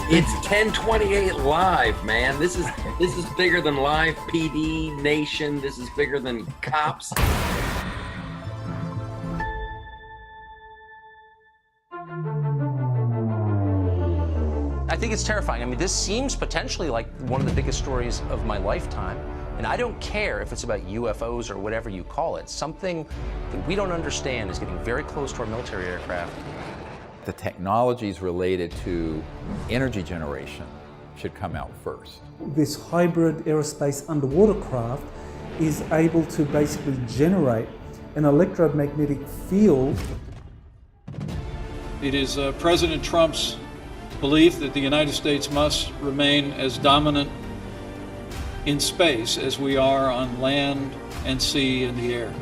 It's 1028 live, man. This is bigger than Live PD Nation. This is bigger than Cops. I think it's terrifying. I mean, this seems potentially like one of the biggest stories of my lifetime. And I don't care if it's about UFOs or whatever you call it. Something that we don't understand is getting very close to our military aircraft. The technologies related to energy generation should come out first. This hybrid aerospace underwater craft is able to basically generate an electromagnetic field. It is President Trump's belief that the United States must remain as dominant in space as we are on land and sea and the air.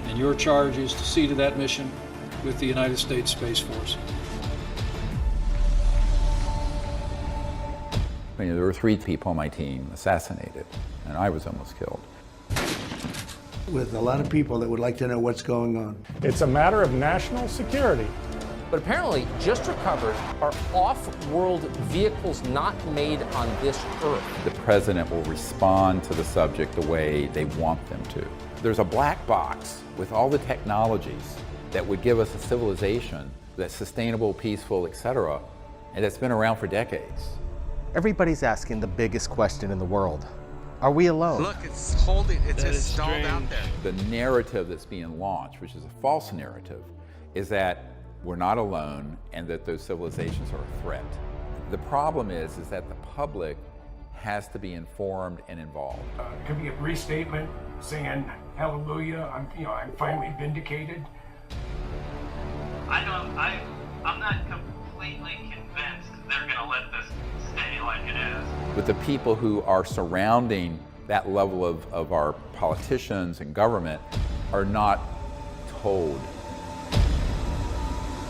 And your charge is to see to that mission with the United States Space Force. I mean, there were 3 people on my team assassinated, and I was almost killed. With a lot of people that would like to know what's going on. It's a matter of national security. But apparently, just recovered are off-world vehicles not made on this Earth. The president will respond to the subject the way they want them to. There's a black box with all the technologies that would give us a civilization that's sustainable, peaceful, etc., and that's been around for decades. Everybody's asking the biggest question in the world. Are we alone? Look, it's just stalled out there. The narrative that's being launched, which is a false narrative, is that we're not alone and that those civilizations are a threat. The problem is that the public has to be informed and involved. It could be a brief statement saying, hallelujah, I'm finally vindicated. I'm not completely convinced they're going to let this stay like it is. But the people who are surrounding that level of our politicians and government are not told.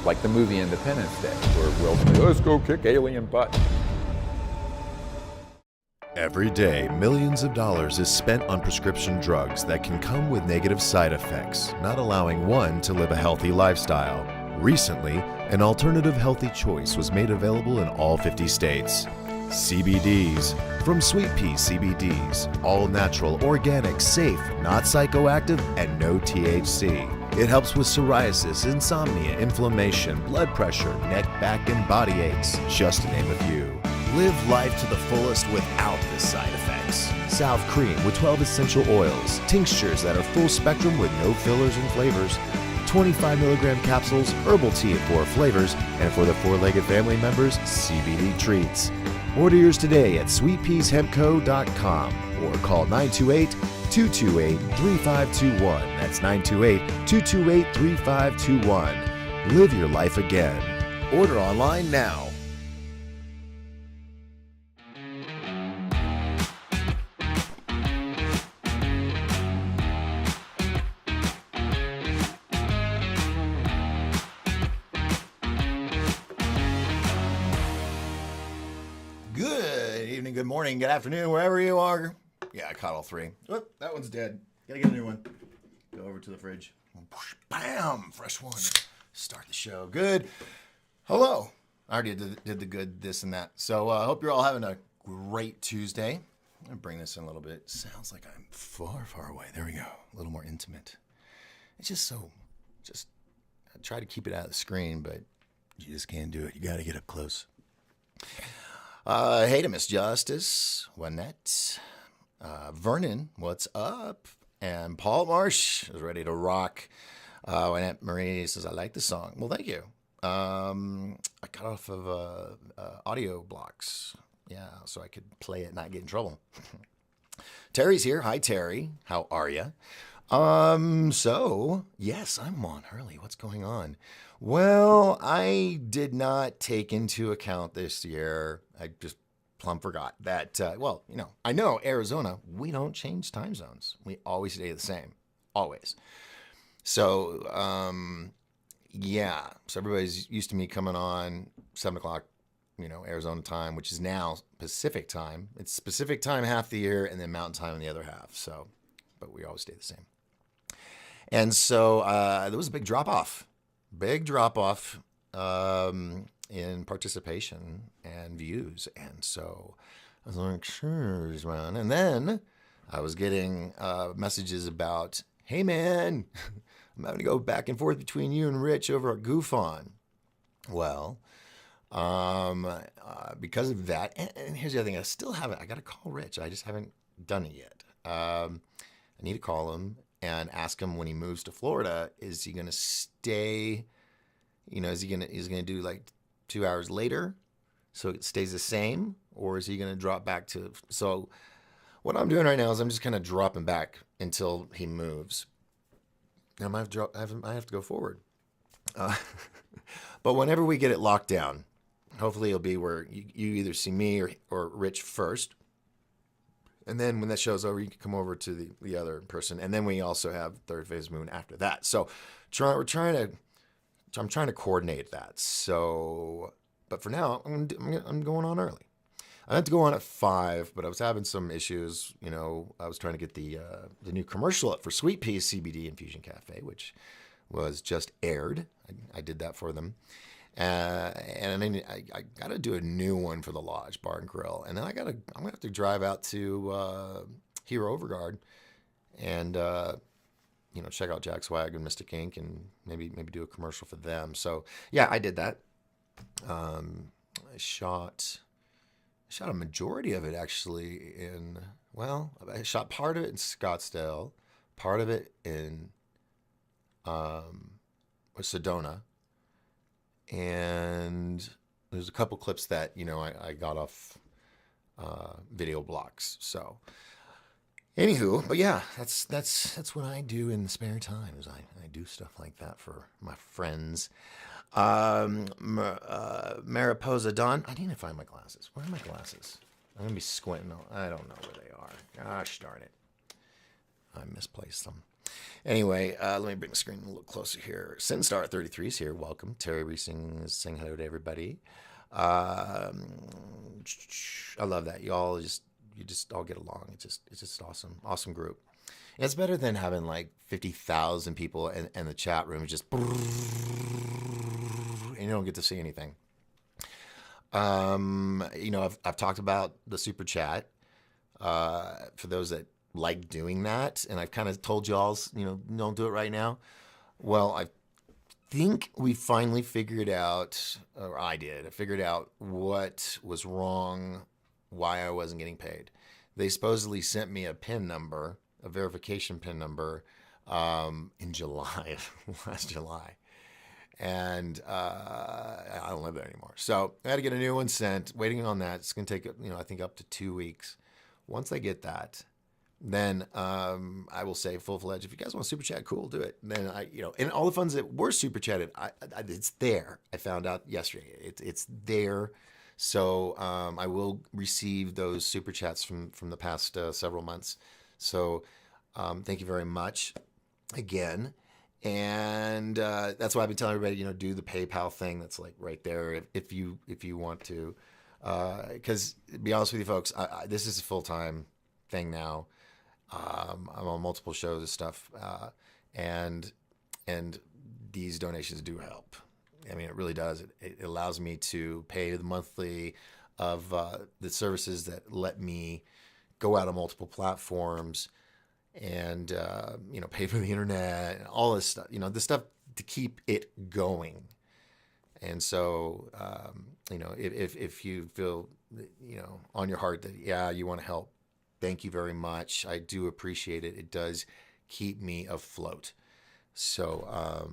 Like the movie Independence Day, where Will say, let's go kick alien butt. Every day, millions of dollars is spent on prescription drugs that can come with negative side effects, not allowing one to live a healthy lifestyle. Recently, an alternative healthy choice was made available in all 50 states. CBDs. From Sweet Pea CBDs. All natural, organic, safe, not psychoactive, and no THC. It helps with psoriasis, insomnia, inflammation, blood pressure, neck, back, and body aches, just to name a few. Live life to the fullest without the side effects. Salve Cream with 12 essential oils, tinctures that are full spectrum with no fillers and flavors, 25 milligram capsules, herbal tea in 4 flavors, and for the 4-legged family members, CBD treats. Order yours today at sweetpeashempco.com or call 928-228-3521. That's 928-228-3521. Live your life again. Order online now. Good morning, good afternoon, wherever you are. Yeah, I caught all 3. Oop, that one's dead. Gotta get a new one. Go over to the fridge. Bam! Fresh one. Start the show. Good. Hello. I already did the good, this, and that. So I hope you're all having a great Tuesday. I'm going to bring this in a little bit. Sounds like I'm far, far away. There we go. A little more intimate. It's just so, try to keep it out of the screen, but you just can't do it. You got to get up close. Hey to Miss Justice, Juanette, Vernon, what's up? And Paul Marsh is ready to rock. Juanette Marie says, I like the song. Well, thank you. I got off of audio blocks. Yeah, so I could play it and not get in trouble. Terry's here. Hi, Terry. How are you? So, yes, I'm on early. What's going on? Well, I did not take into account this year. I just plumb forgot that, well, you know, I know Arizona, we don't change time zones. We always stay the same. Always. So, yeah. So everybody's used to me coming on 7 o'clock, you know, Arizona time, which is now Pacific time. It's Pacific time half the year and then Mountain time in the other half. So, but we always stay the same. And so there was a big drop-off in participation and views. And so I was like, sure, man. And then I was getting messages about, hey, man, I'm having to go back and forth between you and Rich over at GoofOn. Well, because of that, and here's the other thing, I got to call Rich. I just haven't done it yet. I need to call him and ask him when he moves to Florida, is he going to stay, you know, is he going to do like 2 hours later so it stays the same, or is he going to drop back to, so what I'm doing right now is I'm just kind of dropping back until he moves. I have to go forward. But whenever we get it locked down, hopefully it'll be where you either see me or Rich first. And then when that show's over, you can come over to the other person. And then we also have Third Phase Moon after that. So I'm trying to coordinate that. So, but for now, I'm going on early. I had to go on at 5, but I was having some issues. You know, I was trying to get the new commercial up for Sweet Pea's CBD Infusion Cafe, which was just aired. I did that for them. And then I got to do a new one for the Lodge Bar and Grill. And then I'm going to have to drive out to Hero Overguard and, you know, check out Jack Swag and Mystic Inc. and maybe do a commercial for them. So, yeah, I did that. I shot a majority of it actually I shot part of it in Scottsdale, part of it in Sedona. And there's a couple clips that, you know, I got off video blocks. So, anywho, but yeah, that's what I do in the spare time. Is I do stuff like that for my friends. Mariposa Dawn. I need to find my glasses. Where are my glasses? I'm gonna be squinting. I don't know where they are. Gosh darn it! I misplaced them. Anyway, let me bring the screen a little closer here. Sinstar 33 is here. Welcome. Terry Reesing is saying hello to everybody. I love that. You just all get along. It's just awesome. Awesome group. And it's better than having like 50,000 people and the chat room is just and you don't get to see anything. You know, I've talked about the super chat for those that like doing that, and I've kind of told y'all, you know, don't do it right now. Well, I think we finally figured out, or I figured out what was wrong, why I wasn't getting paid. They supposedly sent me a PIN number, a verification PIN number, in July, last July. And I don't live there anymore. So I had to get a new one sent, waiting on that. It's going to take, you know, I think up to 2 weeks. Once I get that, then I will say full-fledged, if you guys want to super chat, cool, do it. And then and all the funds that were super chatted, it's there. I found out yesterday. It's there. So I will receive those super chats from the past several months. So thank you very much again. And that's why I've been telling everybody, you know, do the PayPal thing. That's like right there if you want to. Because to be honest with you folks, this is a full-time thing now. I'm on multiple shows and stuff, and these donations do help. I mean, it really does. It allows me to pay the monthly of the services that let me go out on multiple platforms and, you know, pay for the internet and all this stuff. You know, this stuff to keep it going. And so, if you feel, on your heart that, yeah, you want to help, thank you very much. I do appreciate it. It does keep me afloat. So,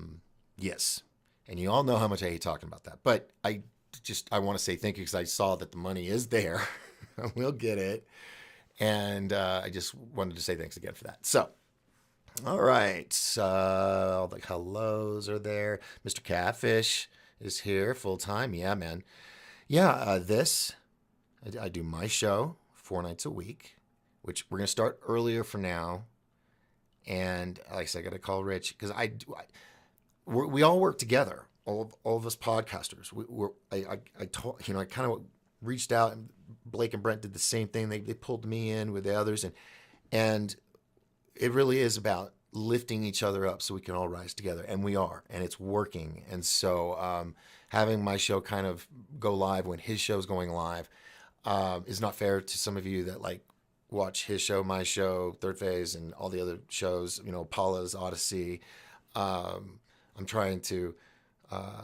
yes. And you all know how much I hate talking about that. But I want to say thank you because I saw that the money is there. We'll get it. And I just wanted to say thanks again for that. So, all right. All the hellos are there. Mr. Catfish is here full time. Yeah, man. Yeah, I do my show 4 nights a week, which we're going to start earlier for now. And like I said, I got to call Rich because we all work together. All of us podcasters. I kind of reached out, and Blake and Brent did the same thing. They pulled me in with the others, and it really is about lifting each other up so we can all rise together, and we are, and it's working. And so having my show kind of go live when his show's going live is not fair to some of you that like watch his show, my show, Third Phase, and all the other shows, Paula's Odyssey. I'm trying to, I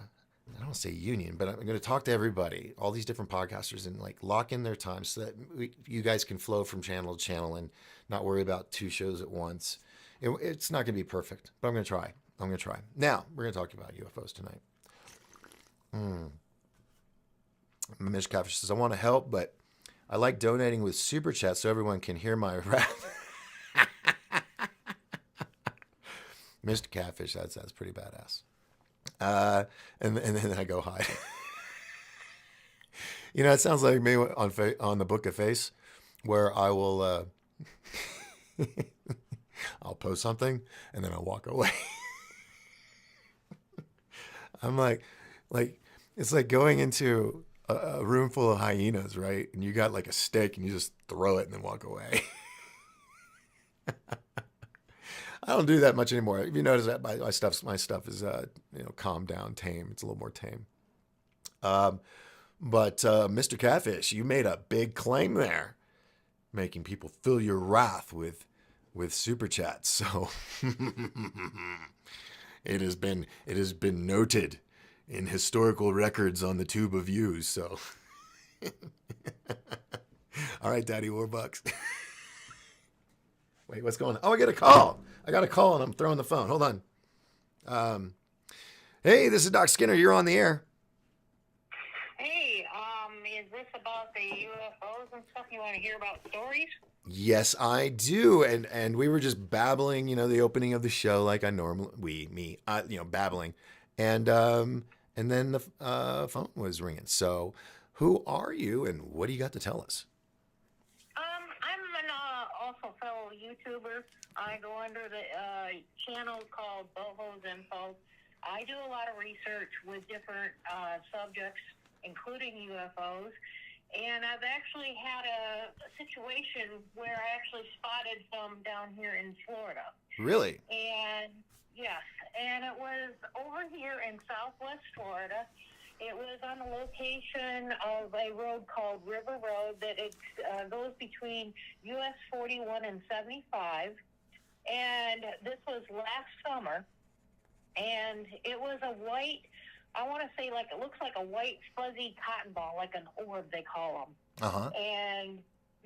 don't want to say union, but I'm going to talk to everybody, all these different podcasters, and like lock in their time so that you guys can flow from channel to channel and not worry about 2 shows at once. It's not going to be perfect, but I'm going to try. Now, we're going to talk about UFOs tonight. Mr. Catfish says, I want to help, but I like donating with Super Chat so everyone can hear my rap. Mr. Catfish, that's pretty badass. And then I go hide. It sounds like me on the Book of Face, where I will I'll post something and then I'll walk away. I'm like it's like going into a room full of hyenas, right? And you got like a stick and you just throw it and then walk away. I don't do that much anymore. If you notice that my stuff is calmed down, tame. It's a little more tame. But Mr. Catfish, you made a big claim there, making people feel your wrath with super chats. So it has been noted in historical records on the Tube of Views. So all right, Daddy Warbucks. Wait, what's going on? Oh, I got a call and I'm throwing the phone. Hold on. Hey, this is Docskinner. You're on the air. Hey, is this about the UFOs and stuff? You want to hear about stories? Yes, I do. And we were just babbling, the opening of the show like I normally, babbling. And then the phone was ringing. So who are you and what do you got to tell us? I'm an also fellow YouTuber. I go under the channel called Boho's Info. I do a lot of research with different subjects, including UFOs. And I've actually had a situation where I actually spotted some down here in Florida. Really? And yes, and it was over here in Southwest Florida. It was on the location of a road called River Road that it goes between US 41 and 75. And this was last summer. And it was a white, I want to say it looks like a white fuzzy cotton ball, like an orb they call them. Uh-huh. And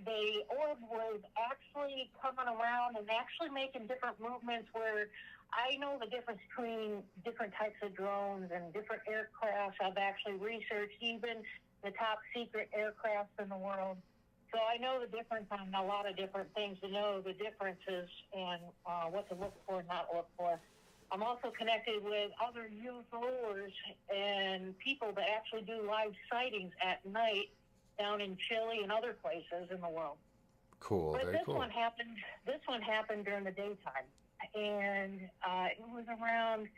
the orb was actually coming around and actually making different movements where I know the difference between different types of drones and different aircrafts. I've actually researched even the top secret aircrafts in the world. So I know the difference on a lot of different things to know the differences and what to look for and not look for. I'm also connected with other UFOers and people that actually do live sightings at night down in Chile and other places in the world. Cool, but very cool. This one happened during the daytime, and it was around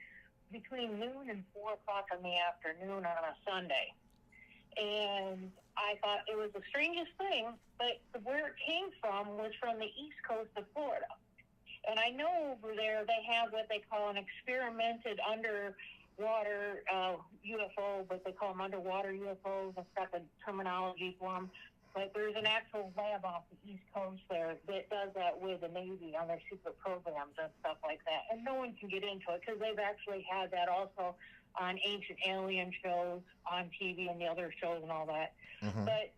between noon and 4 o'clock in the afternoon on a Sunday. And I thought it was the strangest thing, but where it came from was from the east coast of Florida. And I know over there they have what they call an experimented underwater UFO, but they call them underwater UFOs. That's got the terminology for them. but there's an actual lab off the East Coast there that does that with the Navy on their secret programs and stuff like that. And no one can get into it because they've actually had that also on Ancient Alien shows on TV and the other shows and all that. But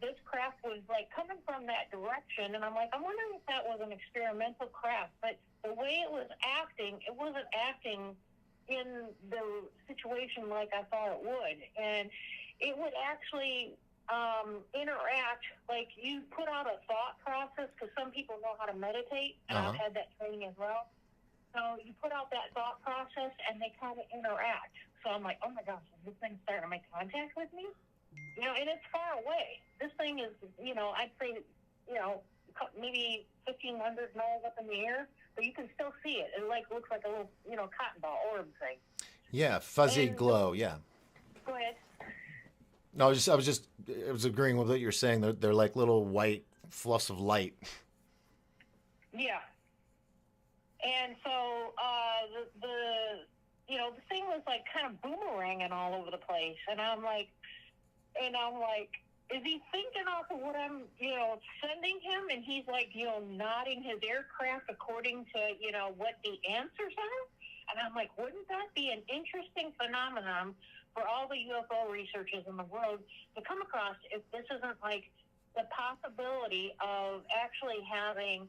this craft was like coming from that direction, and I'm like, I'm wondering if that was an experimental craft. But the way it was acting, it wasn't acting in the situation like I thought it would. And it would actually interact, like you put out a thought process, because some people know how to meditate, and I've had that training as well. So you put out that thought process, and they kind of interact. So I'm like, oh my gosh, is this thing starting to make contact with me? You know, and it's far away. This thing is, you know, I'd say, you know, maybe 1,500 miles up in the air, but you can still see it. It like looks like a little, you know, cotton ball orb thing. Yeah, fuzzy glow. Yeah. Go ahead. No, I was agreeing with what you're saying. They're like little white fluffs of light. Yeah. And so the you know, the thing was like kind of boomeranging all over the place, and I'm like, is he thinking off of what I'm, you know, sending him? And he's like, you know, nodding his aircraft according to, you know, what the answers are. And I'm like, wouldn't that be an interesting phenomenon for all the UFO researchers in the world to come across if this isn't like the possibility of actually having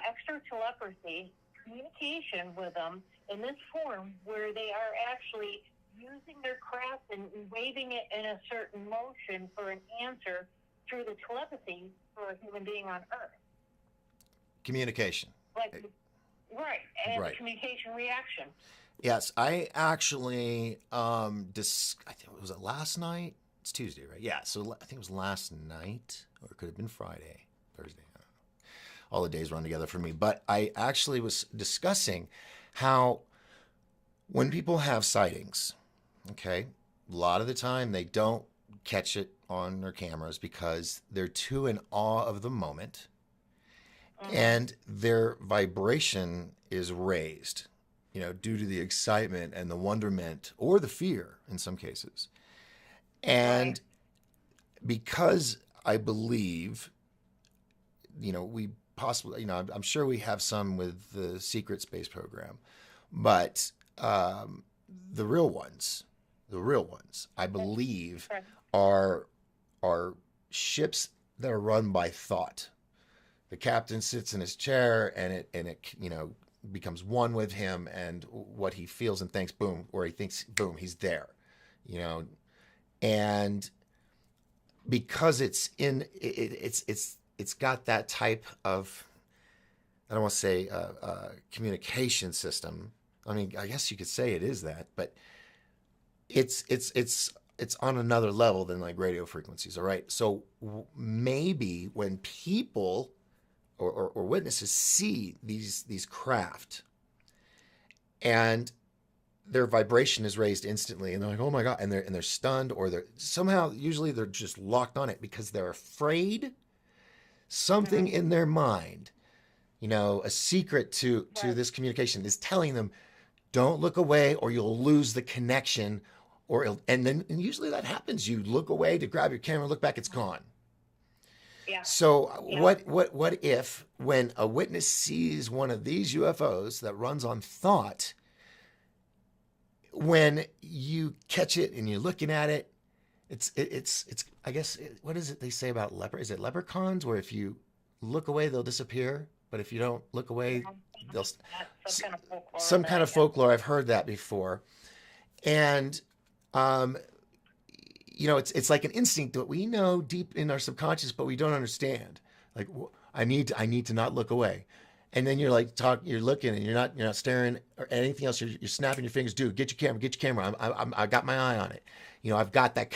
extra telepathy, communication with them in this form where they are actually using their craft and waving it in a certain motion for an answer through the telepathy for a human being on Earth. Communication. Like, right, and Right. the communication reaction. Yes, I actually I think, was it last night? It's Tuesday, right? Yeah, so I think it was last night, or it could have been Friday, Thursday. I don't know. All the days run together for me. But I actually was discussing how when people have sightings, okay, a lot of the time they don't catch it on their cameras because they're too in awe of the moment, and their vibration is raised, you know, due to the excitement and the wonderment or the fear in some cases. And because I believe, you know, we possibly, you know, I'm sure we have some with the secret space program, but the real ones, I believe are ships that are run by thought. The captain sits in his chair and it you know, becomes one with him and what he feels and thinks, boom, or he thinks, boom, he's there, you know. And because it's got that type of, I don't want to say communication system. I mean, I guess you could say it is that, but it's on another level than like radio frequencies. All right. So maybe when people or witnesses see these craft and their vibration is raised instantly and they're like, oh my God, and they're stunned, or they're somehow, usually they're just locked on it because they're afraid something in their mind, you know, a secret to this communication is telling them, don't look away or you'll lose the connection, and usually that happens. You look away to grab your camera, look back, it's gone. Yeah. So what if when a witness sees one of these UFOs that runs on thought, when you catch it and you're looking at it, it's I guess, what is it they say about is it leprechauns, where if you look away they'll disappear, but if you don't look away they'll some kind of folklore. I've heard that before. And you know, it's like an instinct that we know deep in our subconscious, but we don't understand. Like, I need to not look away. And then you're like you're looking and you're not staring or anything else. You're snapping your fingers. Dude, get your camera. I got my eye on it. You know, I've got that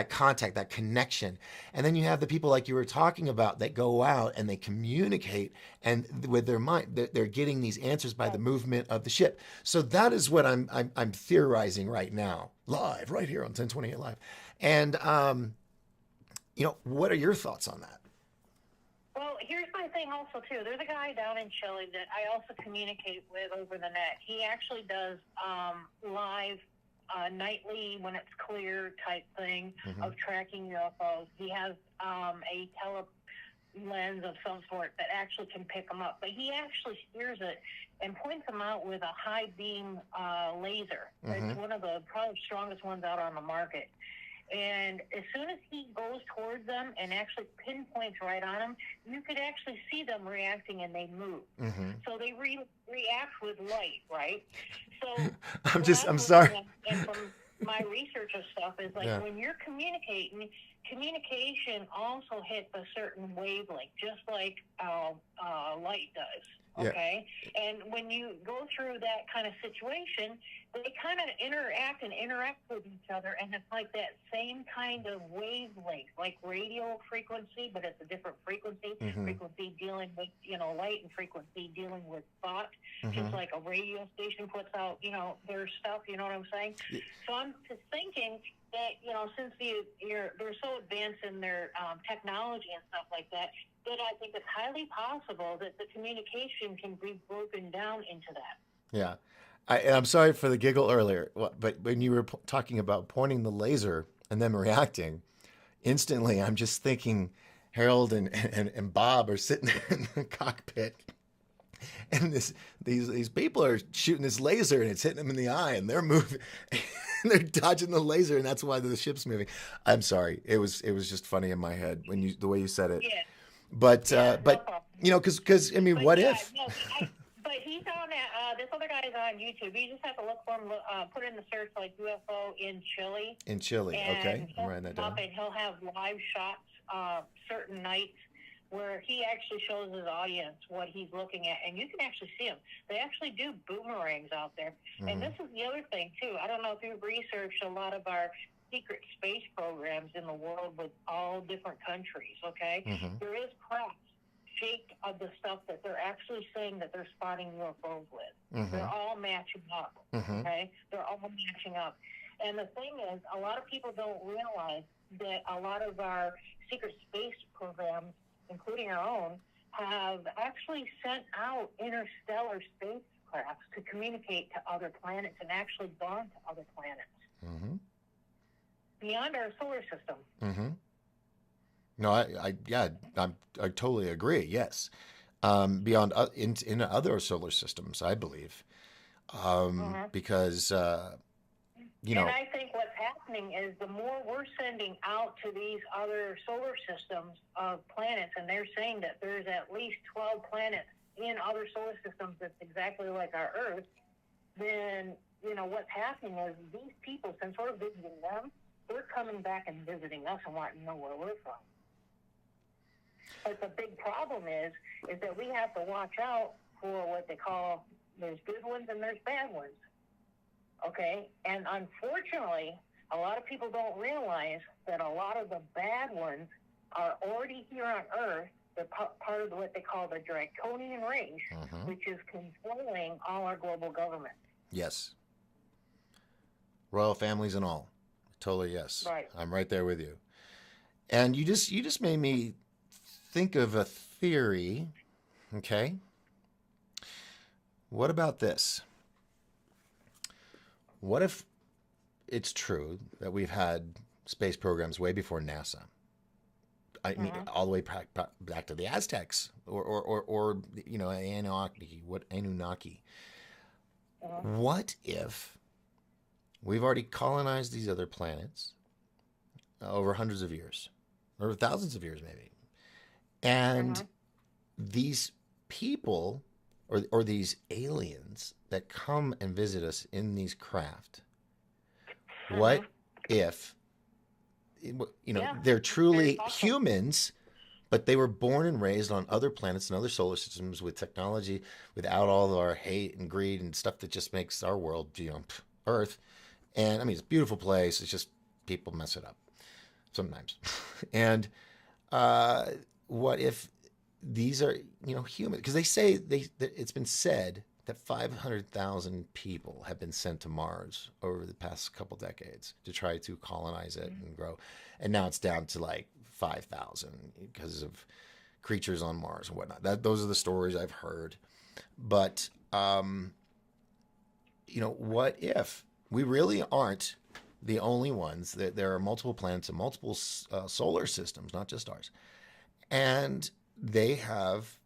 contact, that connection. And then you have the people like you were talking about that go out and they communicate, and with their mind, they're getting these answers by the movement of the ship. So that is what I'm theorizing right now, live, right here on 1028 Live. And you know, what are your thoughts on that? Well, here's my thing also, too. There's a guy down in Chile that I also communicate with over the net. He actually does live nightly when it's clear type thing Mhm. of tracking UFOs. He has a lens of some sort that actually can pick them up, but he actually steers it and points them out with a high beam laser. Mhm. It's one of the probably strongest ones out on the market. And as soon as he goes towards them and actually pinpoints right on them, you could actually see them reacting and they move. Mhm. So they react with light, right? So I'm sorry. And from my research of stuff is like Yeah. when you're communicating, communication also hits a certain wavelength, just like light does. Yeah. Okay, and when you go through that kind of situation, they kind of interact with each other, and it's like that same kind of wavelength, like radio frequency, but it's a different frequency. Mhm. Frequency dealing with light, and frequency dealing with thought. Mhm. Just like a radio station puts out their stuff. You know what I'm saying? Yeah. So I'm just thinking that since they're so advanced in their technology and stuff like that, that I think it's highly possible that the communication can be broken down into that. Yeah. I'm sorry for the giggle earlier, but when you were talking about pointing the laser and them reacting, instantly I'm just thinking Harold and Bob are sitting in the cockpit, and these people are shooting this laser and it's hitting them in the eye, and they're moving, and they're dodging the laser, and that's why the ship's moving. I'm sorry, it was just funny in my head when the way you said it. Yeah. But no because I mean, what if? No, but he's on that. This other guy is on YouTube. You just have to look for him. Put in the search like UFO in Chile. In Chile, and okay, I'm writing that down. And he'll have live shots certain nights where he actually shows his audience what he's looking at, and you can actually see them. They actually do boomerangs out there. Mhm. And this is the other thing too. I don't know if you've researched a lot of our secret space programs in the world with all different countries, okay? Mhm. There is crafts shaped of the stuff that they're actually saying that they're spotting UFOs with. Mhm. They're all matching up, Mhm. okay? They're all matching up. And the thing is, a lot of people don't realize that a lot of our secret space programs, including our own, have actually sent out interstellar spacecraft to communicate to other planets and actually gone to other planets. Mm-hmm. Beyond our solar system. Mm-hmm. No, I totally agree. Yes, beyond in other solar systems, I believe, because And I think what's happening is the more we're sending out to these other solar systems of planets, and they're saying that there's at least 12 planets in other solar systems that's exactly like our Earth, then what's happening is these people, since we're visiting them, they're coming back and visiting us and wanting to know where we're from. But the big problem is that we have to watch out for what they call, there's good ones and there's bad ones. Okay? And unfortunately, a lot of people don't realize that a lot of the bad ones are already here on Earth. They're part of what they call the draconian race, which is controlling all our global government. Yes. Royal families and all. Totally, yes. Right. I'm right there with you. And you just made me think of a theory. Okay. What about this? What if it's true that we've had space programs way before NASA? I mean, all the way back to the Aztecs or Anunnaki. What if we've already colonized these other planets over hundreds of years, or thousands of years maybe, and these people or these aliens that come and visit us in these craft, what if they're truly humans, but they were born and raised on other planets and other solar systems with technology without all of our hate and greed and stuff that just makes our world, Earth. And I mean, it's a beautiful place. It's just people mess it up sometimes. And what if these are, human? Because they say it's been said that 500,000 people have been sent to Mars over the past couple decades to try to colonize it and grow. And now it's down to like 5,000 because of creatures on Mars and whatnot. Those are the stories I've heard. But, what if we really aren't the only ones. That there are multiple planets and multiple solar systems, not just ours, and they have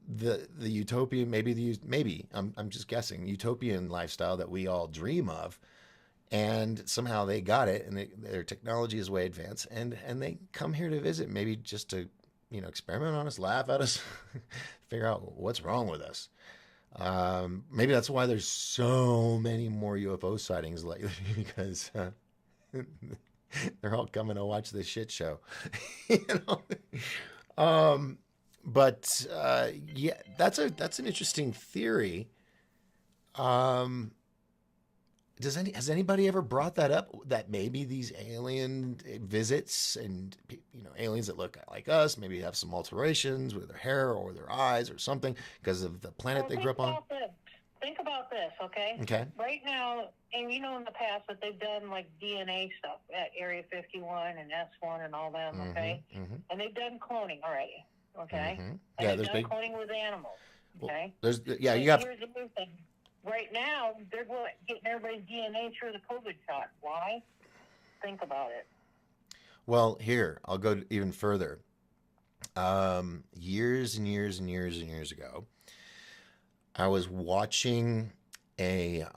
the utopian, maybe I'm just guessing, utopian lifestyle that we all dream of, and somehow they got it, and their technology is way advanced, and they come here to visit, maybe just to experiment on us, laugh at us, figure out what's wrong with us. Maybe that's why there's so many more UFO sightings lately, because they're all coming to watch this shit show. But yeah, that's an interesting theory. Has anybody ever brought that up? That maybe these alien visits and aliens that look like us maybe have some alterations with their hair or their eyes or something because of the planet they grew up on. Think about this, okay? Okay. Right now, and in the past that they've done like DNA stuff at Area 51 and S1 and all them, okay? Mm-hmm. And they've done cloning already, okay? Mm-hmm. And Yeah, they've done cloning with animals, okay? Well, Here's the new thing. Right now, they're getting everybody's DNA through the COVID shot. Why? Think about it. Well, here, I'll go even further. Years and years and years and years ago, I was watching it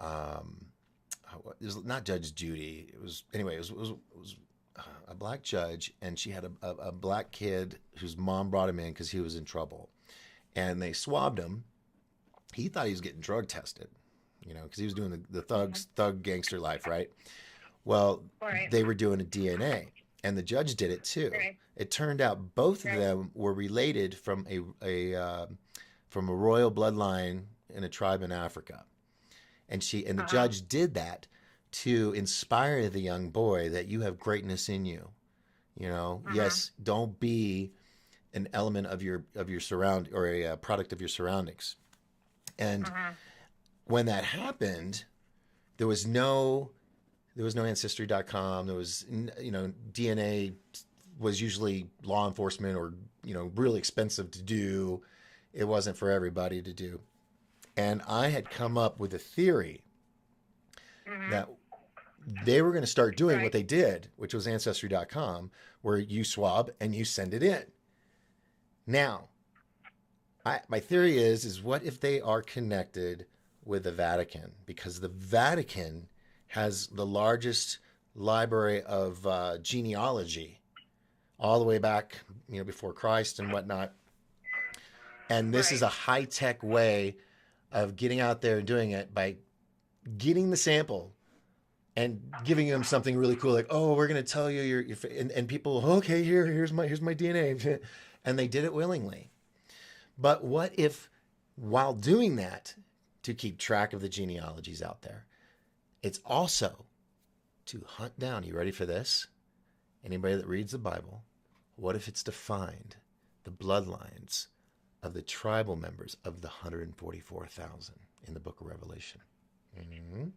was not Judge Judy. It was a black judge, and she had a black kid whose mom brought him in because he was in trouble. And they swabbed him. He thought he was getting drug tested, because he was doing the thug gangster life, right? Well, they were doing a DNA, and the judge did it too. Right. It turned out both of them were related from a royal bloodline in a tribe in Africa, and the judge did that to inspire the young boy that you have greatness in you. Yes, don't be an element of your surround or a product of your surroundings. And when that happened, there was no ancestry.com. There was, DNA was usually law enforcement or, really expensive to do. It wasn't for everybody to do. And I had come up with a theory that they were going to start doing what they did, which was ancestry.com, where you swab and you send it in. Now, my theory is what if they are connected with the Vatican? Because the Vatican has the largest library of genealogy all the way back, before Christ and whatnot. And this is a high-tech way of getting out there and doing it by getting the sample and giving them something really cool, like, oh, we're going to tell you and people, okay, here's my DNA. And they did it willingly. But what if, while doing that, to keep track of the genealogies out there, it's also to hunt down, you ready for this? Anybody that reads the Bible, what if it's to find the bloodlines of the tribal members of the 144,000 in the book of Revelation? Mm-hmm.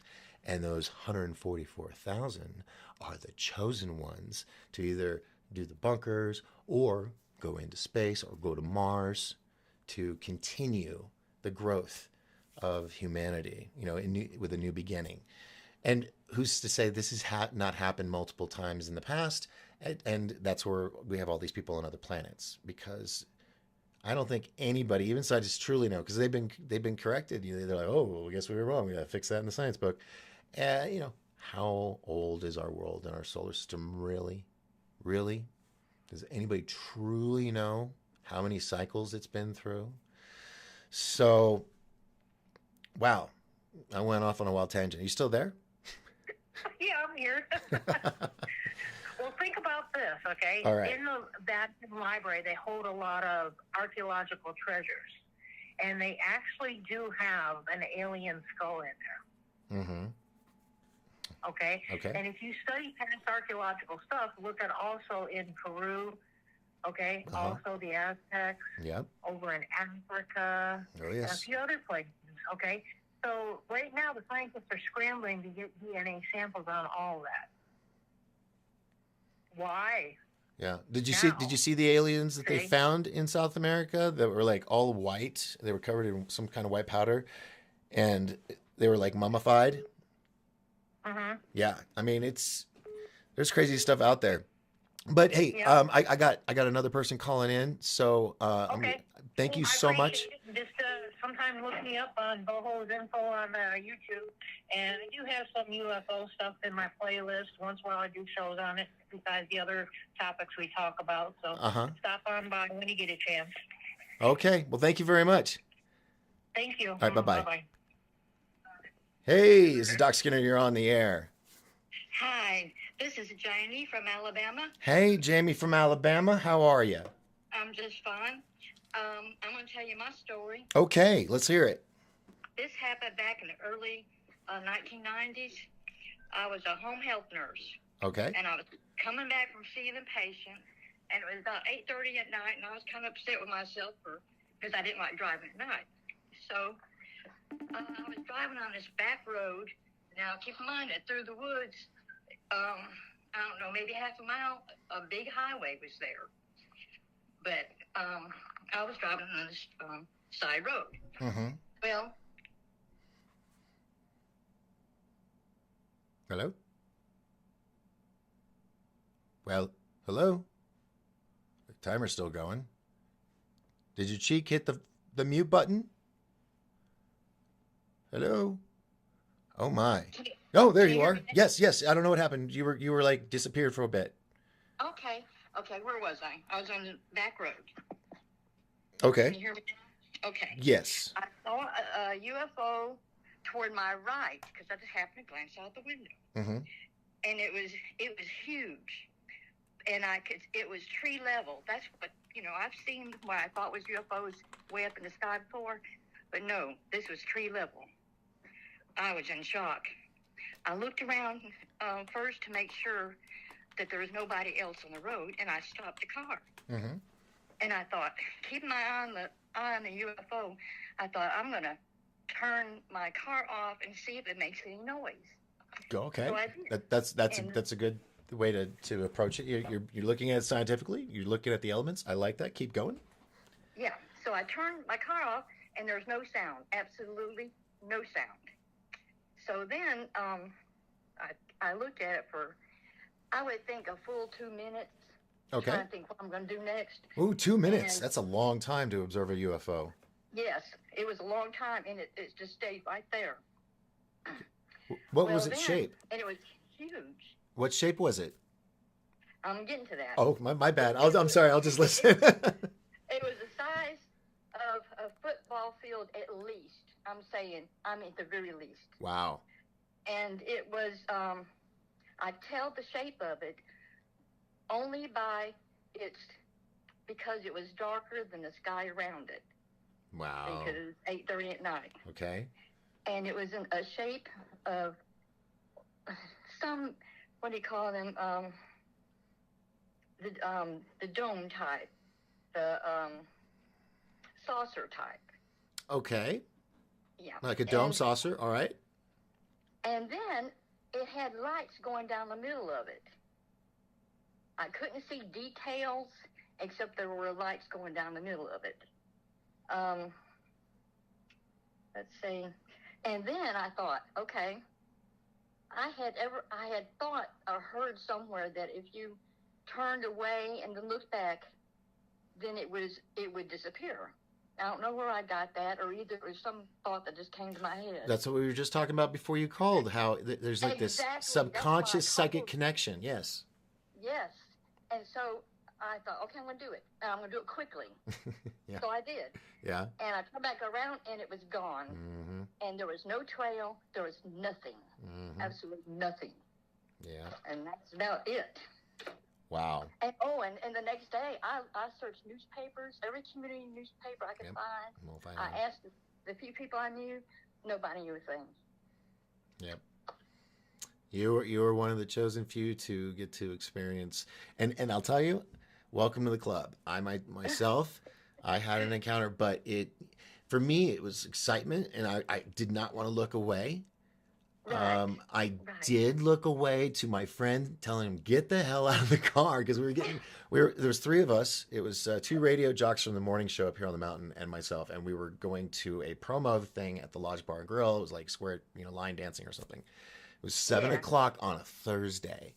And those 144,000 are the chosen ones to either do the bunkers or go into space or go to Mars, to continue the growth of humanity, with a new beginning. And who's to say this has not happened multiple times in the past? And that's where we have all these people on other planets, because I don't think anybody, even scientists, truly know, because they've been corrected. They're like, oh, well, I guess we were wrong. We got to fix that in the science book. How old is our world and our solar system really? Really? Does anybody truly know how many cycles it's been through? So, wow, I went off on a wild tangent. Are you still there? Yeah, I'm here. Well, think about this, okay? All right. In the Vatican Library, they hold a lot of archaeological treasures, and they actually do have an alien skull in there. Mm-hmm. Okay? Okay. And if you study past archaeological stuff, look at also in Peru, okay? Also the Aztecs. Yep. Over in Africa. Oh, yes. And a few other places, okay? So right now the scientists are scrambling to get DNA samples on all that. Why? Yeah. Did you see the aliens that they found in South America that were like all white? They were covered in some kind of white powder, and they were like mummified. Yeah, I mean, there's crazy stuff out there. But hey, I got another person calling in, so thank you so much. Just sometime look me up on Boho's info on YouTube, and I do have some UFO stuff in my playlist. Once in a while, I do shows on it besides the other topics we talk about. So stop on by when you get a chance. Okay, well, thank you very much. Thank you. All right, bye-bye. Bye-bye. Hey, this is Docskinner. You're on the air. Hi, this is Jamie from Alabama. Hey, Jamie from Alabama. How are you? I'm just fine. I'm going to tell you my story. Okay, let's hear it. This happened back in the early 1990s. I was a home health nurse. Okay. And I was coming back from seeing a patient, and it was about 8:30 at night, and I was kind of upset with myself because I didn't like driving at night. So I was driving on this back road. Now, keep in mind that through the woods, I don't know, maybe half a mile, a big highway was there. But I was driving on this side road. Well, hello? Well, hello? The timer's still going. Did your cheek hit the mute button? Hello? Oh my. Oh, there you are. Yes. I don't know what happened. You were like disappeared for a bit. Okay, where was I? I was on the back road. Okay. Can you hear me now? Okay. Yes. I saw a UFO toward my right because I just happened to glance out the window. And it was huge. And it was tree level. That's what, I've seen what I thought was UFOs way up in the sky before, but no, this was tree level. I was in shock. I looked around first to make sure that there was nobody else on the road, and I stopped the car. And I thought, keeping my eye on the UFO, I thought, I'm going to turn my car off and see if it makes any noise. Okay. So I did. That's a good way to approach it. You're looking at it scientifically. You're looking at the elements. I like that. Keep going. Yeah. So I turned my car off, and there's no sound. Absolutely no sound. So then I looked at it for, I would think, a full 2 minutes. Okay. Trying to think what I'm going to do next. Ooh, 2 minutes. And That's a long time to observe a UFO. yes, it was a long time, and it just stayed right there. What was its shape? And it was huge. What shape was it? I'm getting to that. Oh, my bad. I'm sorry. I'll just listen. It was the size of a football field at least. I'm saying, at the very least. Wow. And it was, I tell the shape of it only by because it was darker than the sky around it. Wow. Because it was 8:30 at night. Okay. And it was in a shape of some, what do you call them? The dome type, the saucer type. Okay. Yeah. Like a dome saucer. All right. And then it had lights going down the middle of it. I couldn't see details except there were lights going down the middle of it. Let's see. And then I thought, okay, I had thought or heard somewhere that if you turned away and then looked back, then it would disappear. I don't know where I got that, or either it was some thought that just came to my head. That's what we were just talking about before you called, how there's like this subconscious psychic connection. Yes. Yes. And so I thought, okay, I'm going to do it. And I'm going to do it quickly. Yeah. So I did. Yeah. And I turned back around, and it was gone. And there was no trail. There was nothing. Absolutely nothing. Yeah. And that's about it. Wow. And and the next day, I searched newspapers, every community newspaper I could find. I asked the few people I knew. Nobody knew a thing. Yep. You were one of the chosen few to get to experience, and I'll tell you, welcome to the club. Myself, I had an encounter, but for me it was excitement, and I did not want to look away. Right. I did look away to my friend, telling him get the hell out of the car because there was three of us. It was two radio jocks from the morning show up here on the mountain and myself, and we were going to a promo thing at the Lodge Bar and Grill. It was like square, line dancing or something. was 7 o'clock on a Thursday,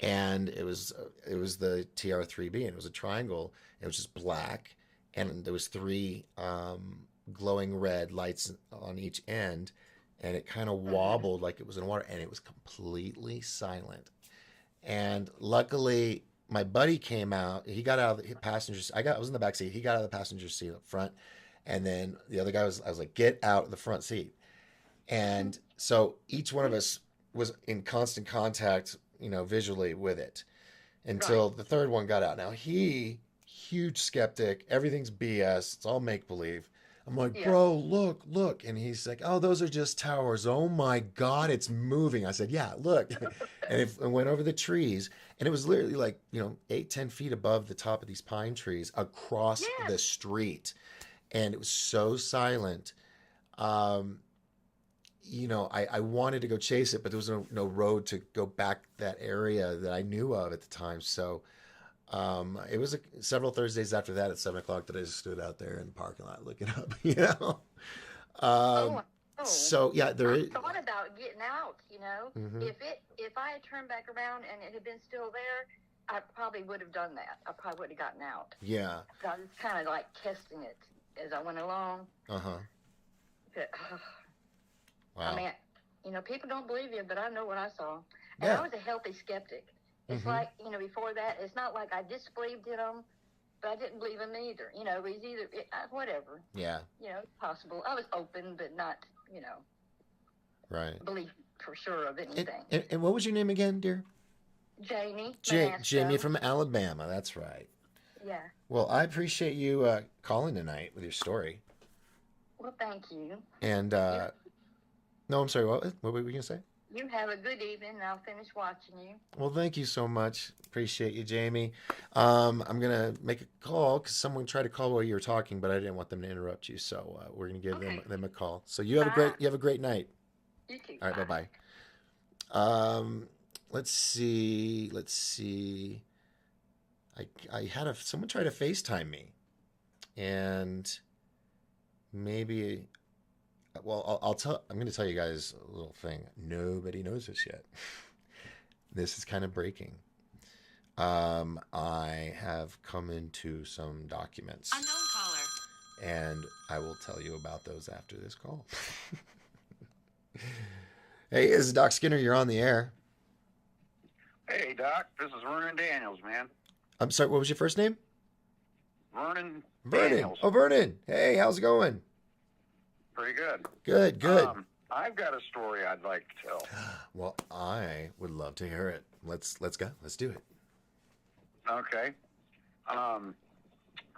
and it was the TR3B, and it was a triangle. It was just black, and there was 3 glowing red lights on each end, and it kind of wobbled like it was in water, and it was completely silent. And luckily, my buddy came out. He got out of the passenger seat. I was in the back seat. He got out of the passenger seat up front. And then the other guy I was like, get out of the front seat. And so each one of us was in constant contact, visually with it until the third one got out. Now huge skeptic. Everything's BS. It's all make-believe. I'm like, bro, look. And he's like, oh, those are just towers. Oh my God, it's moving. I said, yeah, look. And it went over the trees. And it was literally like, 8-10 feet above the top of these pine trees across the street. And it was so silent. I wanted to go chase it, but there was no road to go back that area that I knew of at the time. So it was several Thursdays after that at 7 o'clock that I just stood out there in the parking lot looking up, So yeah, I thought about getting out, If I had turned back around and it had been still there, I probably would have done that. I probably would have gotten out. Yeah. So I was kind of like testing it as I went along. Uh-huh. But, wow. I mean, people don't believe you, but I know what I saw. And I was a healthy skeptic. It's like, before that, it's not like I disbelieved in them, but I didn't believe them either. It was either, whatever. Yeah. It's possible. I was open, but not, right. believe for sure of anything. And what was your name again, dear? Jamie. Jamie from Alabama. That's right. Yeah. Well, I appreciate you calling tonight with your story. Well, thank you. And, no, I'm sorry. What were we going to say? You have a good evening, and I'll finish watching you. Well, thank you so much. Appreciate you, Jamie. I'm going to make a call because someone tried to call while you were talking, but I didn't want them to interrupt you. So we're going to give them a call. So you have a great night. You too. All right. Bye-bye. Let's see. I had someone try to FaceTime me, and maybe, well, I'm going to tell you guys a little thing. Nobody knows this yet. This is kind of breaking. I have come into some documents. Unknown caller. And I will tell you about those after this call. Hey, this is Docskinner. You're on the air. Hey, Doc. This is Vernon Daniels, man. I'm sorry, what was your first name? Vernon. Daniels. Oh, Vernon. Hey, how's it going? Pretty good. Good. I've got a story I'd like to tell. Well, I would love to hear it. Let's go. Let's do it. Okay.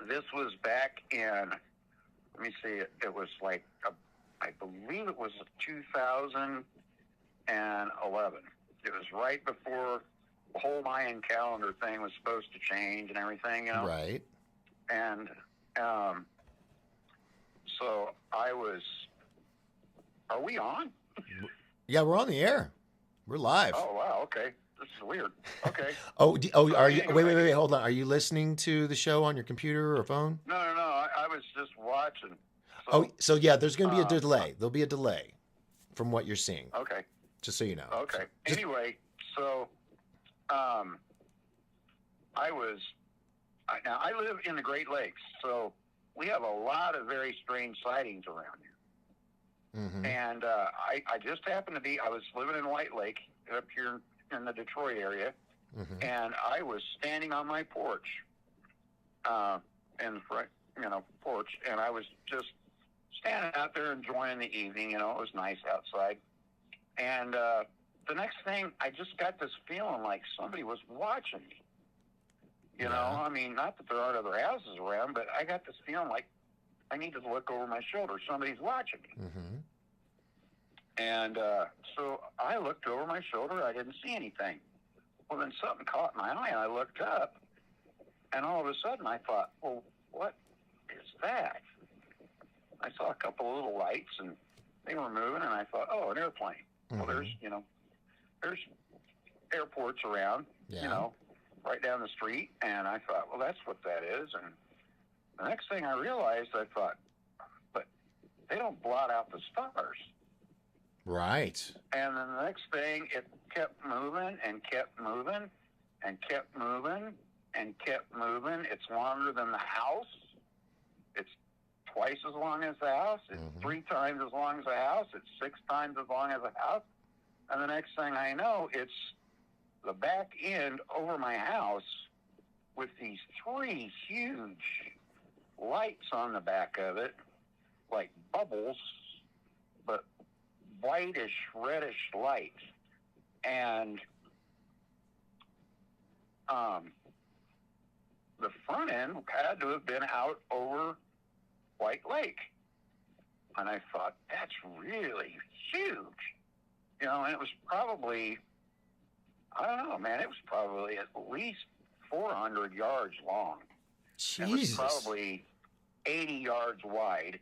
This was back in, let me see, it was like, I believe it was 2011. It was right before the whole Mayan calendar thing was supposed to change and everything, Right. And so are we on? Yeah, we're on the air. We're live. Oh, wow, okay. This is weird. Okay. Are you? Wait. Hold on. Are you listening to the show on your computer or phone? No. I was just watching. So yeah, there's going to be a delay. There'll be a delay from what you're seeing. Okay. Just so you know. Okay. Anyway, so I live in the Great Lakes, so we have a lot of very strange sightings around here. Mm-hmm. And I just happened to be, I was living in White Lake up here in the Detroit area, and I was standing on my porch, in the front, porch, and I was just standing out there enjoying the evening. It was nice outside. And the next thing, I just got this feeling like somebody was watching me. I mean, not that there aren't other houses around, but I got this feeling like I need to look over my shoulder. Somebody's watching me. Mm-hmm. And so I looked over my shoulder. I didn't see anything. Well, then something caught my eye, and I looked up, and all of a sudden I thought, well, what is that? I saw a couple of little lights, and they were moving, and I thought, oh, an airplane. Mm-hmm. Well, there's airports around, right down the street, and I thought, well, that's what that is. And the next thing I realized, I thought, but they don't blot out the stars. Right. And then the next thing, it kept moving and kept moving and kept moving and kept moving. It's longer than the house. It's twice as long as the house. It's 3 times as long as the house. It's 6 times as long as the house. And the next thing I know, it's the back end over my house with these 3 huge lights on the back of it, like bubbles, but whitish, reddish lights. And the front end had to have been out over White Lake. And I thought, that's really huge. You know, and it was probably, I don't know, man, it was probably at least 400 yards long. Jesus. It was probably 80 yards wide.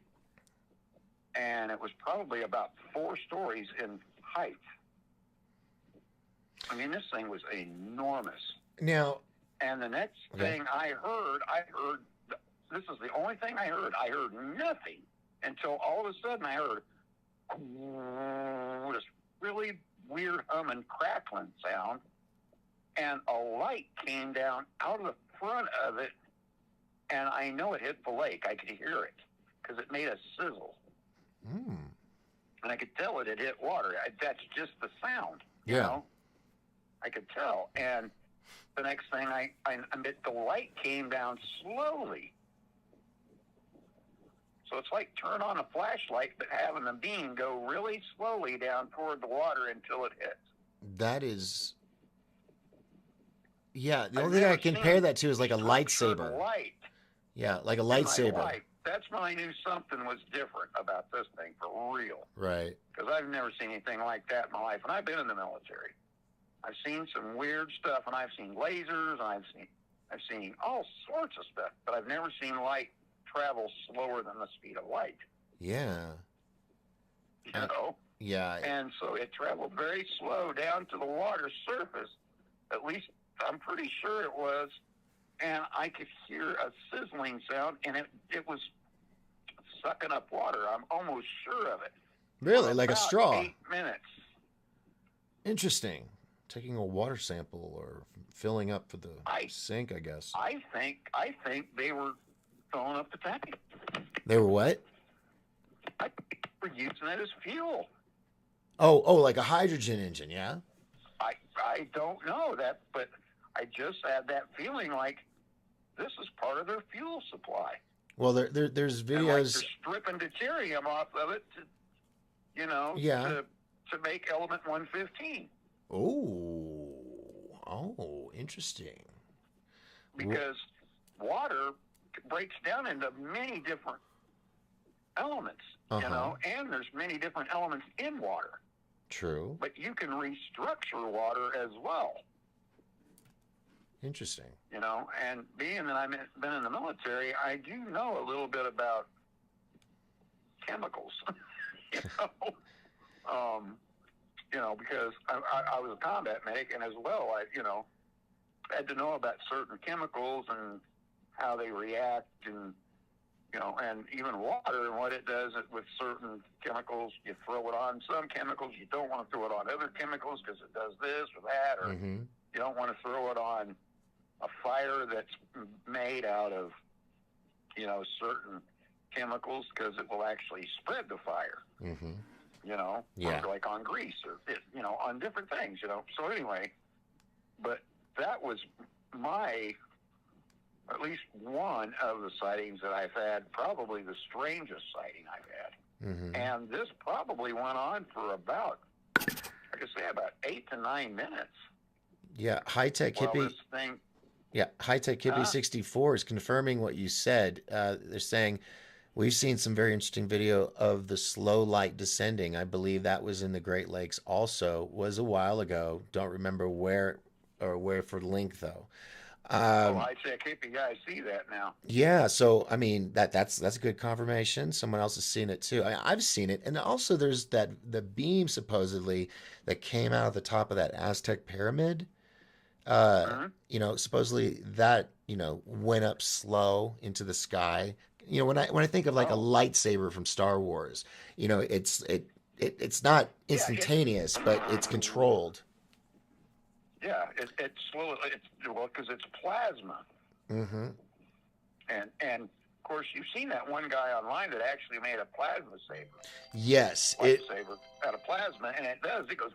And it was probably about 4 stories in height. I mean, this thing was enormous. Now, and the next thing I heard, this is the only thing I heard. I heard nothing until all of a sudden I heard this really weird humming, crackling sound, and a light came down out of the front of it, and I know it hit the lake. I could hear it because it made a sizzle. And I could tell it had hit water. That's just the sound, you know? I could tell. And the next thing the light came down slowly. So it's like turn on a flashlight, but having the beam go really slowly down toward the water until it hits. that is... Yeah, the only thing I compare that to is like a lightsaber. Light. Yeah, like a In my lightsaber. life. That's when I knew something was different about this thing for real. Right. Because I've never seen anything like that in my life. And I've been in the military. I've seen some weird stuff, and I've seen lasers, and I've seen all sorts of stuff, but I've never seen light travel slower than the speed of light. Yeah. You know? Yeah. And so it traveled very slow down to the water surface. At least I'm pretty sure it was. And I could hear a sizzling sound, and it was sucking up water. I'm almost sure of it. Really? For Like a about straw? 8 minutes. Interesting. Taking a water sample or filling up for the sink, I guess. I think they were filling up the tank. They were what? I think they were using it as fuel. Oh, like a hydrogen engine, yeah? I don't know that, but I just had that feeling like this is part of their fuel supply. Well, there's And like videos... they're stripping deuterium off of it to make element 115. Oh, interesting. Because water breaks down into many different elements, you know, and there's many different elements in water. True. But you can restructure water as well. Interesting. You know, and being that I've been in the military, I do know a little bit about chemicals. You know, because I was a combat medic, and as well, I had to know about certain chemicals and how they react, and and even water and what it does with certain chemicals. You throw it on some chemicals, you don't want to throw it on other chemicals because it does this or that, or you don't want to throw it on a fire that's made out of certain chemicals because it will actually spread the fire. Like on grease or on different things. So anyway, but that was at least one of the sightings that I've had, probably the strangest sighting I've had. And this probably went on for about 8 to 9 minutes. Yeah, High-Tech Hippie. High-Tech Hippie 64 is confirming what you said. They're saying, we've seen some very interesting video of the slow light descending. I believe that was in the Great Lakes also. Was a while ago. Don't remember where for link, though. High-Tech Hippie, I see that now. Yeah, so, I mean, that's a good confirmation. Someone else has seen it, too. I've seen it. And also there's the beam, supposedly, that came out of the top of that Aztec pyramid. Supposedly that, went up slow into the sky. When I think of like a lightsaber from Star Wars, it it's not instantaneous, but it's controlled. Yeah, it's slow. Because it's plasma. Mm-hmm. And of course, you've seen that one guy online that actually made a plasma saber. Yes, Lightsaber out of plasma, and it does. It goes.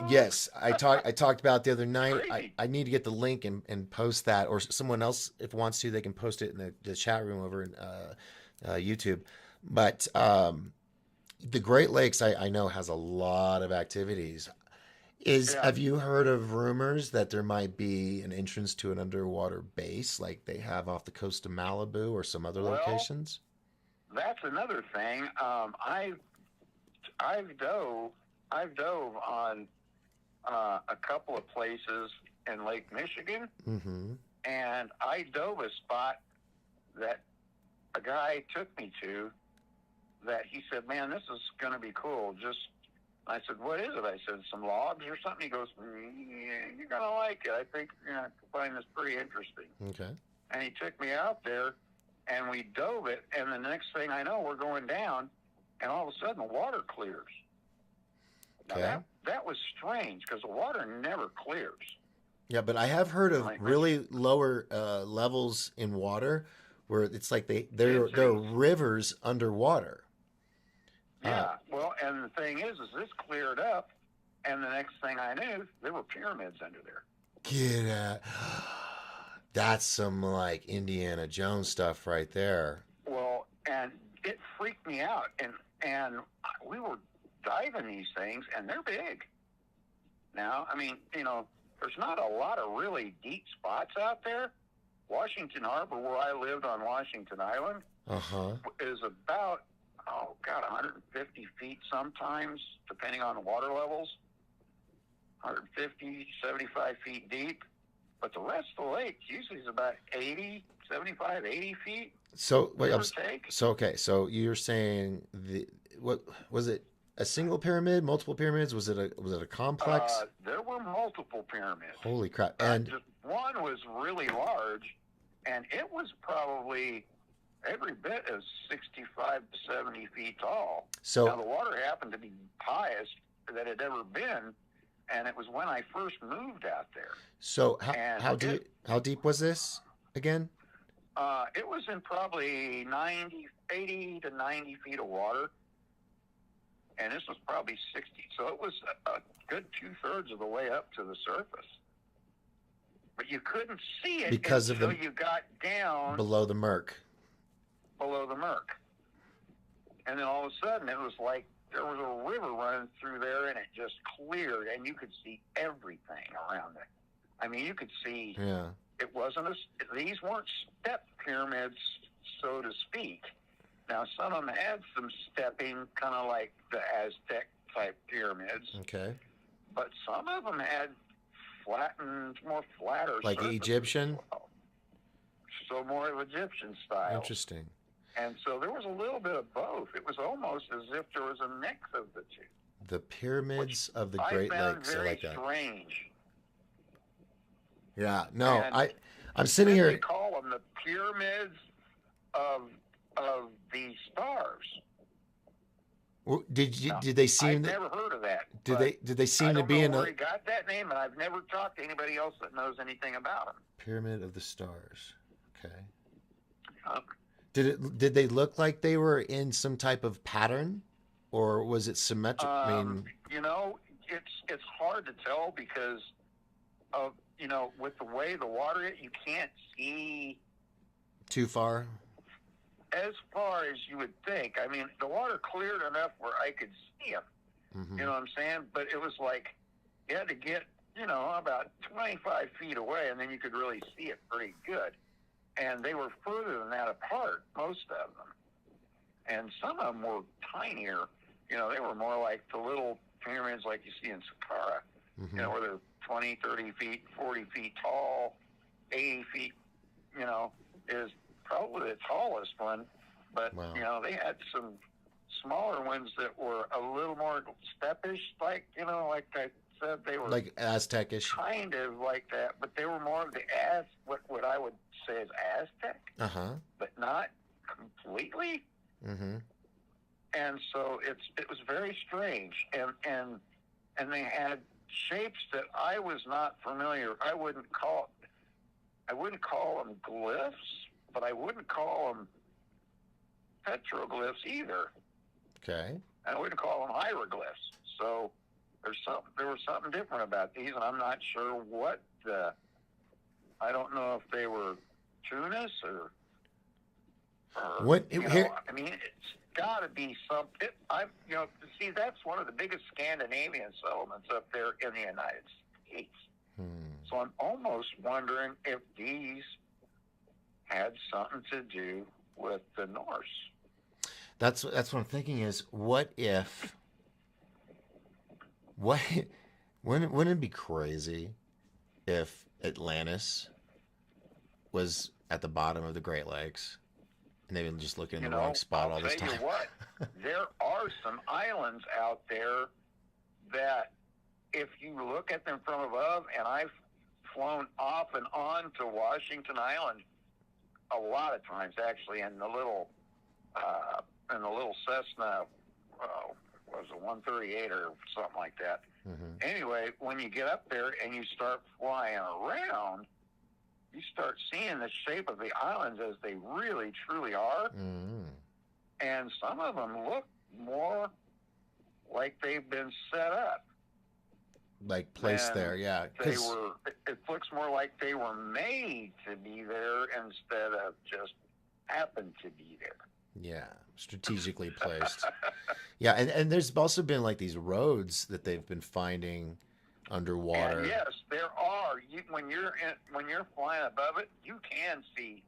Yes, I talked about the other night. I need to get the link and post that, or someone else, if wants to, they can post it in the chat room over in YouTube. But the Great Lakes, I know, has a lot of activities. Have you heard of rumors that there might be an entrance to an underwater base like they have off the coast of Malibu or some other locations? That's another thing. I've dove on a couple of places in Lake Michigan, and I dove a spot that a guy took me to. That he said, "Man, this is going to be cool." I said, "What is it?" I said, "Some logs or something." He goes, "Yeah, you're going to like it. I think you're going to find this pretty interesting." Okay. And he took me out there, and we dove it, and the next thing I know, we're going down, and all of a sudden, the water clears. Okay. Now, that was strange, because the water never clears. Yeah, but I have heard of really lower levels in water where it's like there are rivers underwater. Yeah, well, and the thing is this cleared up, and the next thing I knew, there were pyramids under there. Get out. That's some like Indiana Jones stuff right there. Well, and it freaked me out, and we were diving these things, and they're big. Now, I mean, there's not a lot of really deep spots out there. Washington Harbor, where I lived on Washington Island, is about 150 feet sometimes, depending on the water levels. 150, 75 feet deep. But the rest of the lake usually is about 75, 80 feet. So wait, so you're saying what was it? A single pyramid, multiple pyramids? Was it a complex? There were multiple pyramids. Holy crap! And just one was really large, and it was probably every bit as 65 to 70 feet tall. So now the water happened to be highest that it had ever been, and it was when I first moved out there. So how deep was this again? It was in probably 80 to 90 feet of water, and this was probably 60. So it was a good 2/3 of the way up to the surface. But you couldn't see it because until you got down below the murk. And then all of a sudden, it was like there was a river running through there, and it just cleared, and you could see everything around it. I mean, you could see. Yeah. It wasn't these weren't step pyramids, so to speak. Now, some of them had some stepping, kind of like the Aztec type pyramids. Okay. But some of them had more flatter. Like Egyptian? So more of Egyptian style. Interesting. And so there was a little bit of both. It was almost as if there was a mix of the two. The pyramids of the Great Lakes. I like that. Strange. Yeah. No, I'm sitting here. They call them the pyramids of the stars. Did they seem? I've never heard of that. Did they seem to be in? I don't know where he got that name, and I've never talked to anybody else that knows anything about them. Pyramid of the Stars. Okay. Did they look like they were in some type of pattern, or was it symmetric? I mean, it's hard to tell because of with the way the water is, you can't see too far. As far as you would think. I mean, the water cleared enough where I could see them. Mm-hmm. You know what I'm saying? But it was like you had to get, about 25 feet away, and then you could really see it pretty good. And they were further than that apart, most of them. And some of them were tinier. They were more like the little pyramids like you see in Saqqara, where they're 20, 30 feet, 40 feet tall, 80 feet, is probably the tallest one. But, wow. They had some smaller ones that were a little more steppish, like I said, they were like Aztecish, kind of like that, but they were more of the what I would say is Aztec, but not completely. Mm-hmm. and so it was very strange, and they had shapes that I was not familiar. I wouldn't call them glyphs, but I wouldn't call them petroglyphs either. Okay. I wouldn't call them hieroglyphs. So there was something different about these, and I'm not sure what. I don't know if they were tunas or what? You know, I mean, it's got to be something. See, that's one of the biggest Scandinavian settlements up there in the United States. So I'm almost wondering if these had something to do with the Norse. That's what I'm thinking is, what if, wouldn't it be crazy if Atlantis was at the bottom of the Great Lakes and they've been just looking in the wrong spot all this time? I'll tell you what, there are some islands out there that if you look at them from above, and I've flown off and on to Washington Island a lot of times, actually, in the little Cessna, was it 138 or something like that. Anyway, when you get up there and you start flying around, you start seeing the shape of the islands as they really, truly are. And some of them look more like they've been set up. Like placed there, yeah. It looks more like they were made to be there instead of just happened to be there. Yeah, strategically placed. Yeah, and there's also been like these roads that they've been finding underwater. And yes, there are. When you're flying above it, you can see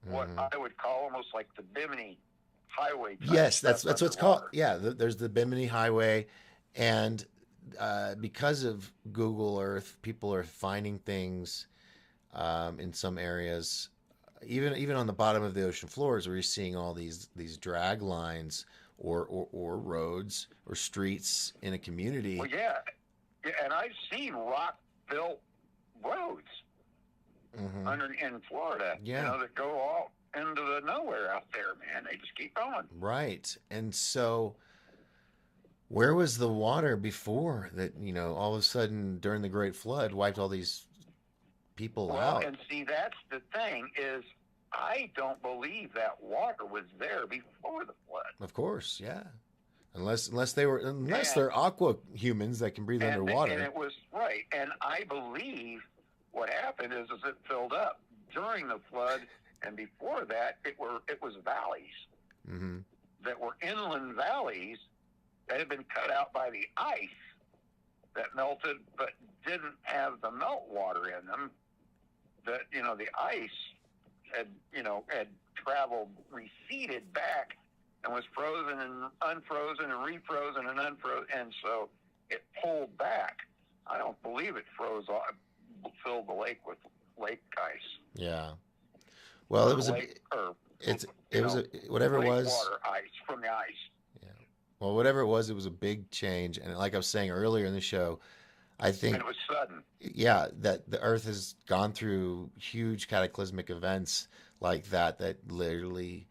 what I would call almost like the Bimini Highway. Yes, that's what it's called. Yeah, there's the Bimini Highway, and because of Google Earth, people are finding things in some areas, even on the bottom of the ocean floors, where you're seeing all these drag lines or roads or streets in a community. Well, yeah, and I've seen rock-built roads in Florida. Yeah, that go all into the nowhere out there, man. They just keep going. Right, and so. Where was the water before that, all of a sudden during the Great Flood wiped all these people out? And see, that's the thing is I don't believe that water was there before the flood. Of course, yeah. Unless they're aqua humans that can breathe underwater. And it was right. And I believe what happened is it filled up during the flood, and before that it was valleys that were inland valleys that had been cut out by the ice that melted but didn't have the meltwater in them. That, the ice had traveled, receded back and was frozen and unfrozen and refrozen and unfrozen, and so it pulled back. I don't believe it filled the lake with lake ice. Yeah. Well, it was whatever it was. Water ice from the ice. Well, whatever it was a big change. And like I was saying earlier in the show, I think... And it was sudden. Yeah, that the Earth has gone through huge cataclysmic events like that literally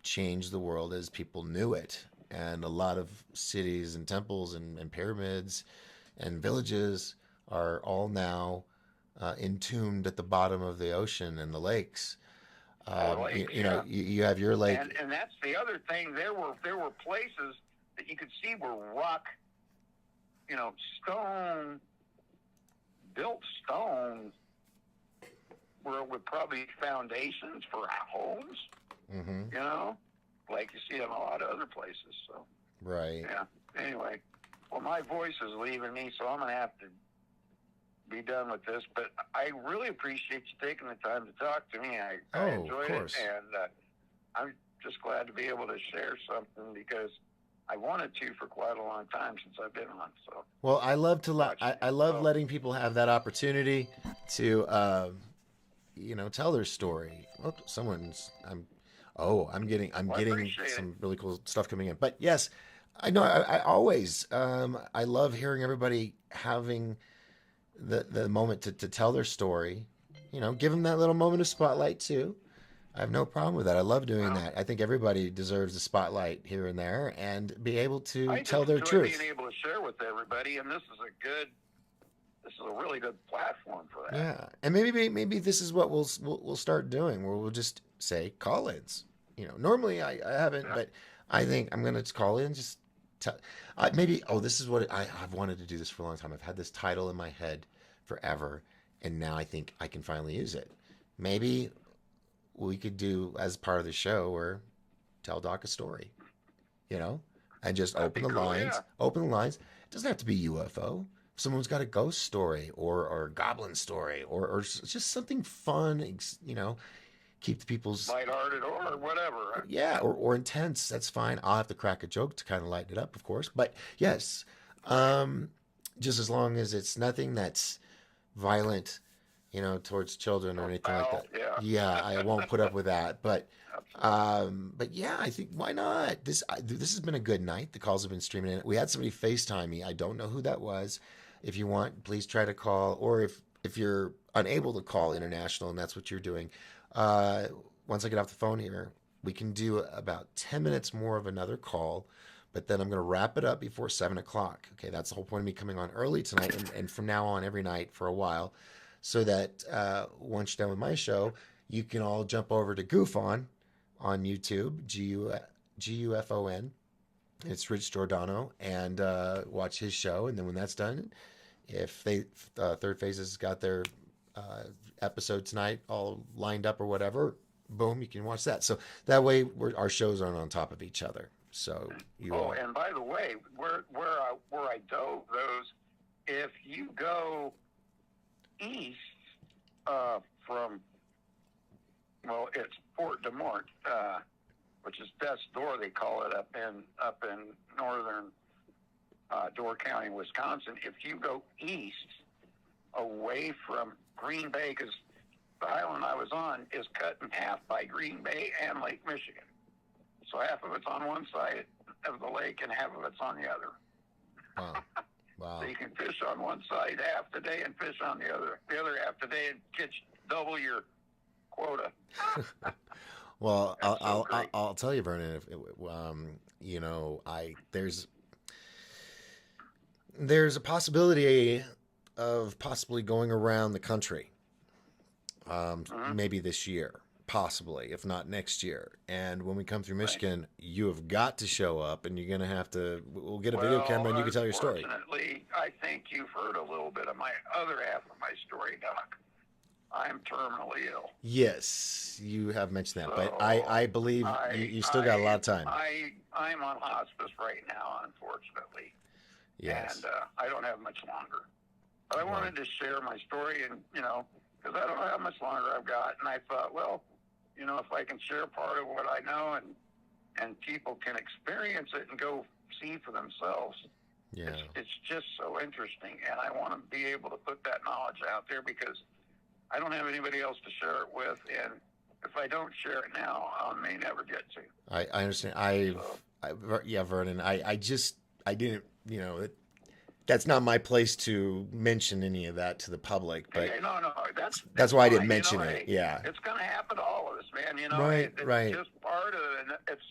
changed the world as people knew it. And a lot of cities and temples and pyramids and villages are all now entombed at the bottom of the ocean and the lakes. You have your lake. And that's the other thing. There were places that you could see were rock, built stone, where it would probably be foundations for homes, like you see in a lot of other places. So. Right. Yeah. Anyway, well, my voice is leaving me, so I'm going to have to be done with this, but I really appreciate you taking the time to talk to me. I enjoyed it, and I'm just glad to be able to share something because I wanted to for quite a long time since I've been on. So, well, I love to I love letting people have that opportunity to tell their story. Oh, I'm getting some really cool stuff coming in. But yes, I know I always I love hearing everybody having the moment to tell their story, give them that little moment of spotlight too. I have no problem with that. I love doing that. I think everybody deserves a spotlight here and there and be able to tell their truth. I just enjoy being able to share with everybody, and this is a really good platform for that. Yeah, and maybe this is what we'll start doing, where we'll just say call-ins. Normally I haven't, but I think I'm going to call in, just tell. This is what I've wanted to do this for a long time. I've had this title in my head forever, and now I think I can finally use it. Maybe we could do, as part of the show, or tell Doc a story, and just open the lines. Yeah. Open the lines. It doesn't have to be UFO. If someone's got a ghost story or goblin story or just something fun, keep the people's lighthearted or whatever. Yeah, or intense. That's fine. I'll have to crack a joke to kind of lighten it up, of course. But yes, just as long as it's nothing that's violent, towards children or anything like that. Yeah, I won't put up with that. But yeah, I think, why not? This has been a good night. The calls have been streaming in. We had somebody FaceTime me. I don't know who that was. If you want, please try to call. Or if you're unable to call international and that's what you're doing, once I get off the phone here, we can do about 10 minutes more of another call. But then I'm going to wrap it up before 7 o'clock. Okay, that's the whole point of me coming on early tonight and from now on every night for a while. So that once you're done with my show, you can all jump over to GoofOn on YouTube, GUFON. It's Rich Giordano, and watch his show. And then when that's done, if Third Phase has got their episode tonight all lined up or whatever, boom, you can watch that. So that way our shows aren't on top of each other. So and by the way, where I dove those, if you go east from, it's Port de Mort, which is Death's Door, they call it up in northern Door County, Wisconsin. If you go east away from Green Bay, because the island I was on is cut in half by Green Bay and Lake Michigan. So half of it's on one side of the lake and half of it's on the other. Wow. So you can fish on one side half the day and fish on the other half the day and catch double your quota. Well, I'll tell you, Vernon, there's a possibility of possibly going around the country, maybe this year, possibly, if not next year. And when we come through Michigan, you have got to show up, and you're going to have to. We'll get a video camera, and you can tell your story. Unfortunately, I think you've heard a little bit of my other half of my story, Doc. I'm terminally ill. Yes, you have mentioned that, but I believe you still got a lot of time. I'm on hospice right now, unfortunately. Yes. And I don't have much longer. But I wanted to share my story, and because I don't know how much longer I've got, and I thought, well, if I can share part of what I know, and people can experience it and go see for themselves. Yeah. It's just so interesting, and I want to be able to put that knowledge out there because I don't have anybody else to share it with, and if I don't share it now, I may never get to. I understand. Vernon, I didn't, that's not my place to mention any of that to the public, but no, that's why I didn't mention it. Yeah. It's going to happen to all of us, man. Right. It's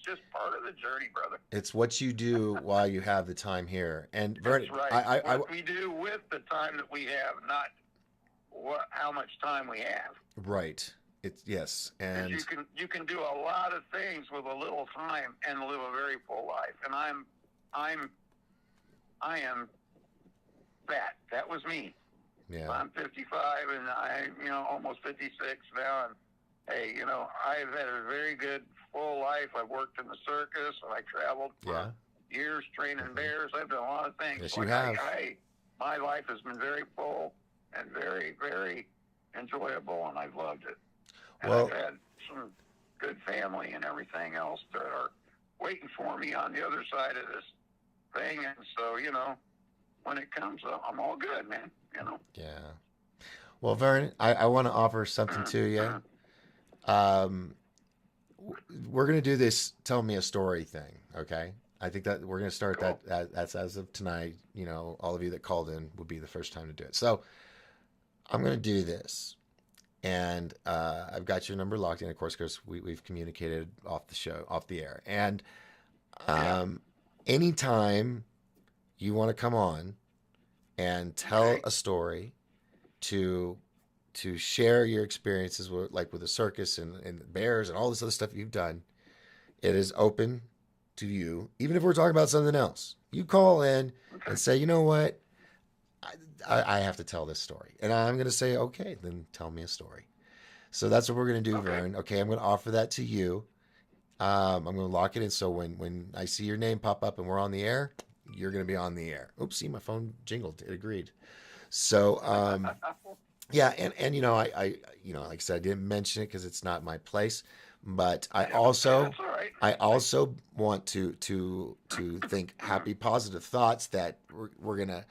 just part of the journey, brother. It's what you do while you have the time here. And Vernon, that's right. What we do with the time that we have, not how much time we have. Right. Yes. And you can do a lot of things with a little time and live a very full life. And I am that. That was me. Yeah. I'm 55 and I'm almost 56 now. And hey, I've had a very good full life. I've worked in the circus. I traveled for years training bears. I've done a lot of things. Yes, you have. My life has been very full and very, very enjoyable, and I've loved it. And I've had some good family and everything else that are waiting for me on the other side of this thing. And so, when it comes up, I'm all good, man, Yeah. Well, Vernon, I want to offer something to you. We're going to do this tell me a story thing, okay? I think that we're going to start that as of tonight. All of you that called in will be the first time to do it. So I'm going to do this. And I've got your number locked in. Of course, because we've communicated off the air. And anytime you want to come on and tell a story, to share your experiences with, like with the circus and bears and all this other stuff you've done, it is open to you. Even if we're talking about something else, you call in and say, you know what, I have to tell this story. And I'm going to say, okay, then tell me a story. So that's what we're going to do, Vern. Okay, I'm going to offer that to you. I'm going to lock it in. So when I see your name pop up and we're on the air, you're going to be on the air. Oops, see, my phone jingled. It agreed. So, yeah. And, you know, I like I said, I didn't mention it because it's not my place, but I also want to think happy, positive thoughts that we're going to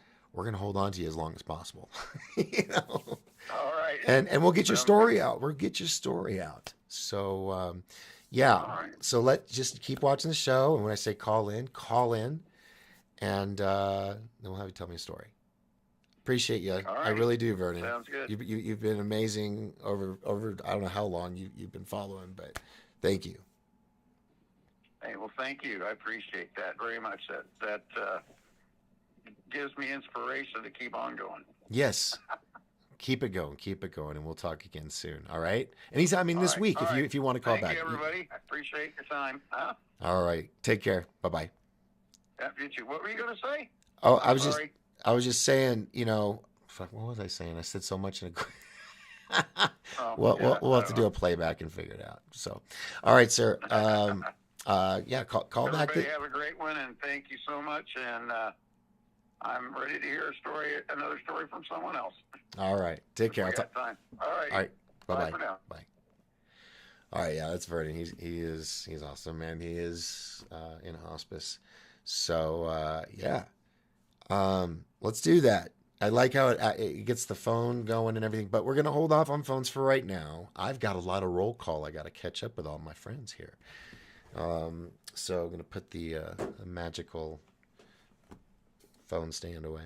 hold on to you as long as possible. You know? All right. And we'll get your story out. We'll get your story out. So, yeah. Right. So let's just keep watching the show. And when I say call in, and then we'll have you tell me a story. Appreciate you. Right. I really do, Vernon. Sounds good. You've been amazing over I don't know how long you've been following, but thank you. Hey, well, thank you. I appreciate that very much. That gives me inspiration to keep on going. Yes. Keep it going, and we'll talk again soon. All right. Anytime, I mean, this week, if you want to call back. Thank you, everybody. I appreciate your time. Huh? All right. Take care. Bye-bye. Yeah, you too. What were you going to say? Oh, I was just saying, you know, fuck, what was I saying? I said so much in a. We'll have to do a playback and figure it out. So, all right, sir. Yeah, call back. Everybody have a great one, and thank you so much. And I'm ready to hear another story from someone else. All right. Take care. Time. All right. All right. Bye-bye. Bye for now. Bye. All right. Yeah, that's Vernon. He's awesome, man. He is in hospice. So, yeah. Let's do that. I like how it gets the phone going and everything, but we're going to hold off on phones for right now. I've got a lot of roll call. I got to catch up with all my friends here. So I'm going to put the magical phone stand away.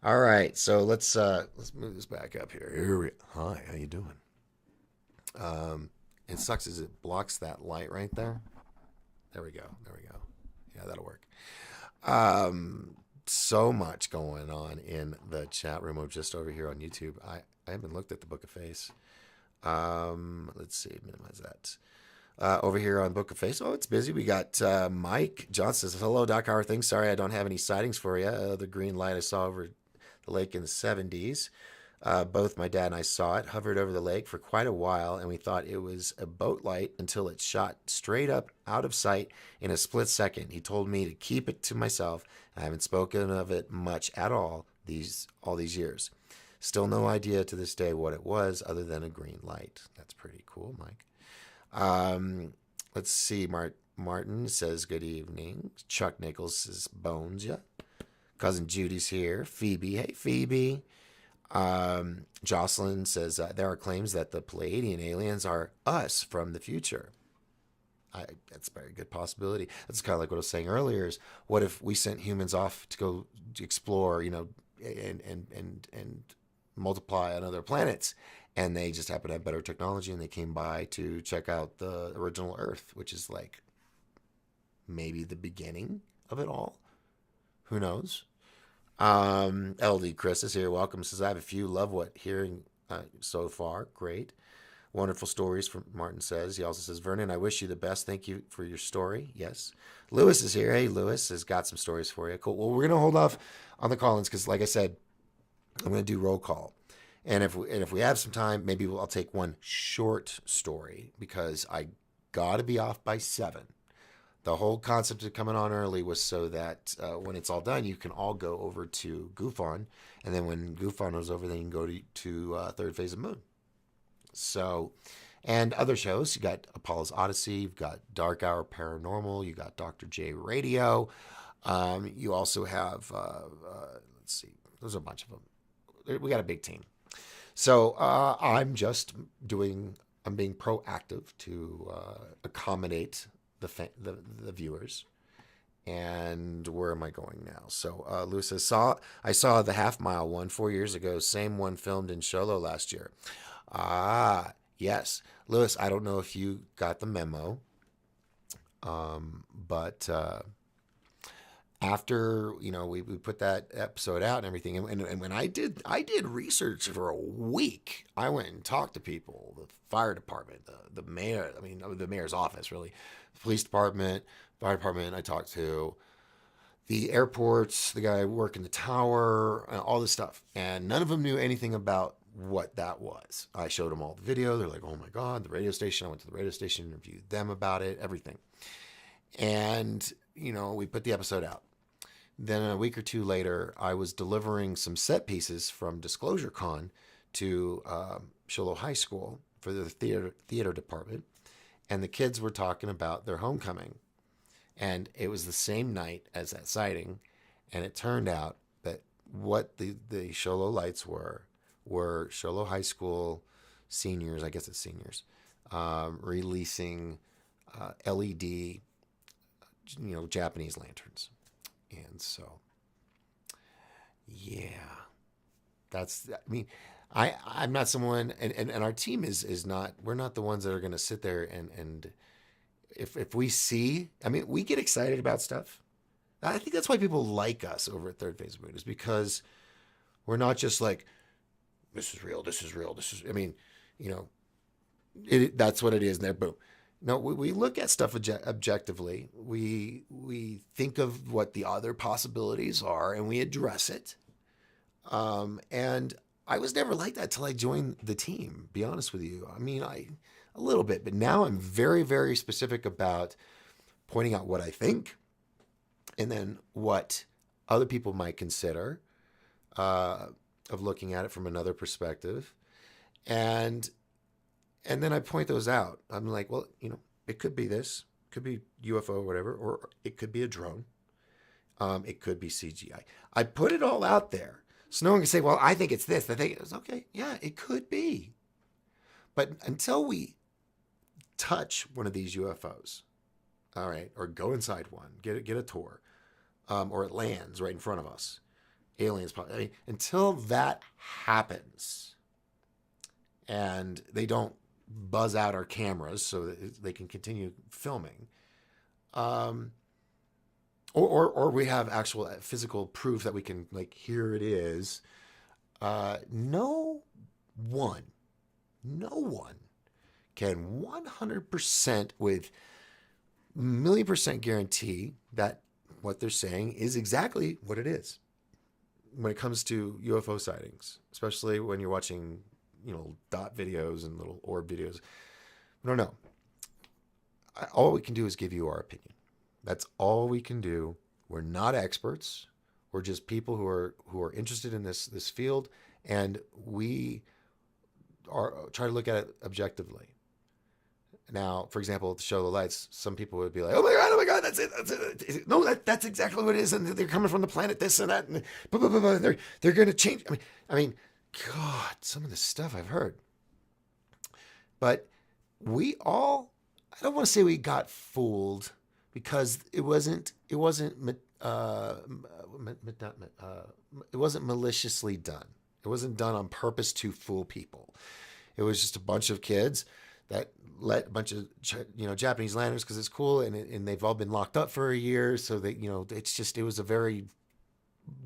All right. So let's move this back up here. Hi, how you doing? It sucks as it blocks that light right there. There we go. Yeah, that'll work. So much going on in the chat room. I'm just over here on YouTube. I haven't looked at the Book of Face. Let's see, minimize that. Over here on Book of Face. Oh, it's busy. We got Mike Johnson says, hello, Doc. How are things? Sorry, I don't have any sightings for you. The green light I saw over the lake in the 70s. Both my dad and I saw it, hovered over the lake for quite a while, and we thought it was a boat light until it shot straight up out of sight in a split second. He told me to keep it to myself. I haven't spoken of it much at all all these years. Still no idea to this day what it was other than a green light. That's pretty cool, Mike. Let's see. Martin says, good evening. Chuck Nichols says, bones ya. Cousin Judy's here. Phoebe. Hey, Phoebe. Jocelyn says, there are claims that the Pleiadian aliens are us from the future. That's a very good possibility. That's kind of like what I was saying earlier is, what if we sent humans off to go explore, you know, and multiply on other planets, and they just happen to have better technology, and they came by to check out the original Earth, which is like maybe the beginning of it all. Who knows? LD Chris is here. Welcome. Says, I have a few. Love what hearing so far. Great. Wonderful stories from Martin says. He also says, Vernon, I wish you the best. Thank you for your story. Yes. Lewis is here. Hey, Lewis has got some stories for you. Cool. Well, we're going to hold off on the call-ins because, like I said, I'm going to do roll call. And if we have some time, maybe I'll take one short story because I got to be off by 7. The whole concept of coming on early was so that when it's all done, you can all go over to Goof On. And then when Goof On is over, then you can go to Third Phase of Moon. So, and other shows, you got Apollo's Odyssey, you've got Dark Hour Paranormal, you got Dr. J Radio. You also have, let's see, there's a bunch of them. We got a big team. So I'm being proactive to accommodate the viewers. And where am I going now? So Lou says, I saw the half mile one 4 years ago, same one filmed in Sholo last year. Ah, yes. Lewis, I don't know if you got the memo, but after, we put that episode out and everything, and when I did research for a week. I went and talked to people, the fire department, the mayor, the mayor's office, really, the police department, fire department. I talked to the airports, the guy working the tower, all this stuff, and none of them knew anything about what that was. I showed them all the video. They're like, oh my God, the radio station. I went to the radio station, interviewed them about it, everything. And, we put the episode out. Then a week or two later, I was delivering some set pieces from Disclosure Con to Show Low High School for the theater department. And the kids were talking about their homecoming. And it was the same night as that sighting. And it turned out that what the Show Low lights were Show Low High School seniors, I guess it's seniors, releasing LED, Japanese lanterns. And so, yeah, I'm not someone, and our team is not, we're not the ones that are going to sit there and if we see, we get excited about stuff. I think that's why people like us over at Third Phase Mood, is because we're not just like, this is real, that's what it is. And there, boom. No, we look at stuff objectively. We think of what the other possibilities are, and we address it. And I was never like that till I joined the team, be honest with you. A little bit, but now I'm very, very specific about pointing out what I think, and then what other people might consider of looking at it from another perspective. And then I point those out. I'm like, well, it could be this, could be UFO or whatever, or it could be a drone. It could be CGI. I put it all out there. So no one can say, well, I think it's this. I think it's okay. Yeah, it could be. But until we touch one of these UFOs, all right, or go inside one, get a tour, or it lands right in front of us, aliens, until that happens and they don't buzz out our cameras so that they can continue filming, or we have actual physical proof that we can, like, here it is. No one can 100% with million% guarantee that what they're saying is exactly what it is when it comes to UFO sightings, especially when you're watching dot videos and little orb videos. We don't know. All we can do is give you our opinion. That's all we can do. We're not experts. We're just people who are interested in this field, and we try to look at it objectively. Now, for example, to Show the Lights, some people would be like, oh my God, that's it. No, that's exactly what it is. And they're coming from the planet this and that. And they're going to change. God, some of the stuff I've heard. But I don't want to say we got fooled, because it wasn't maliciously done. It wasn't done on purpose to fool people. It was just a bunch of kids that let a bunch of Japanese lanterns because it's cool, and they've all been locked up for a year, so that it was a very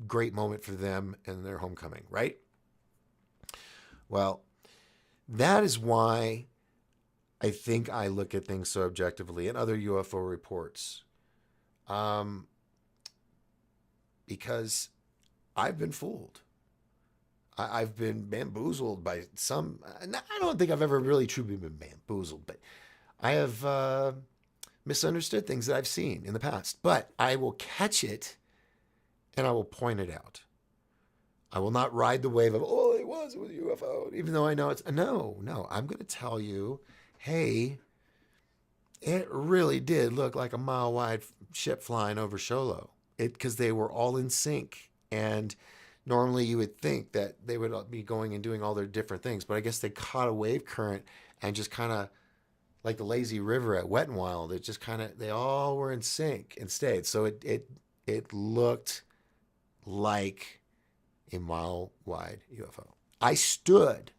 great moment for them and their homecoming, right? Well, that is why I think I look at things so objectively in other UFO reports, because I've been fooled. I've been bamboozled by some. I don't think I've ever really truly been bamboozled, but I have misunderstood things that I've seen in the past. But I will catch it, and I will point it out. I will not ride the wave of, oh, it was a UFO, even though I know it's no. I'm going to tell you, hey, it really did look like a mile-wide ship flying over Show Low. Because they were all in sync, and normally you would think that they would be going and doing all their different things, but I guess they caught a wave current and just kind of, like the lazy river at Wet n Wild, it just kind of, they all were in sync and stayed. So it looked like a mile-wide UFO. I stood